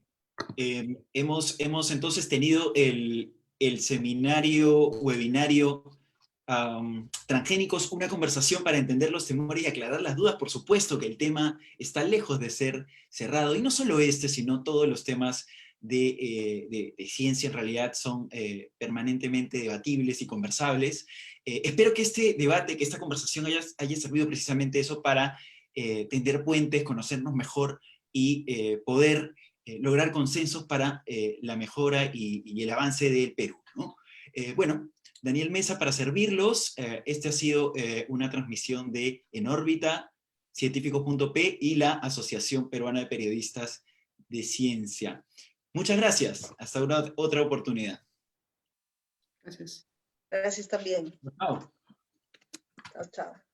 hemos entonces tenido el seminario, webinario Transgénicos, una conversación para entender los temores y aclarar las dudas. Por supuesto que el tema está lejos de ser cerrado, y no solo este, sino todos los temas de ciencia en realidad son permanentemente debatibles y conversables. Espero que este debate, que esta conversación haya servido precisamente eso para tender puentes, conocernos mejor y poder lograr consensos para la mejora y el avance del Perú, ¿no? Bueno, Daniel Mesa para servirlos. Este ha sido una transmisión de En órbita, Científicos.p y la Asociación Peruana de Periodistas de Ciencia. Muchas gracias. Hasta otra oportunidad. Gracias. Gracias también. Chao. Chao, chao.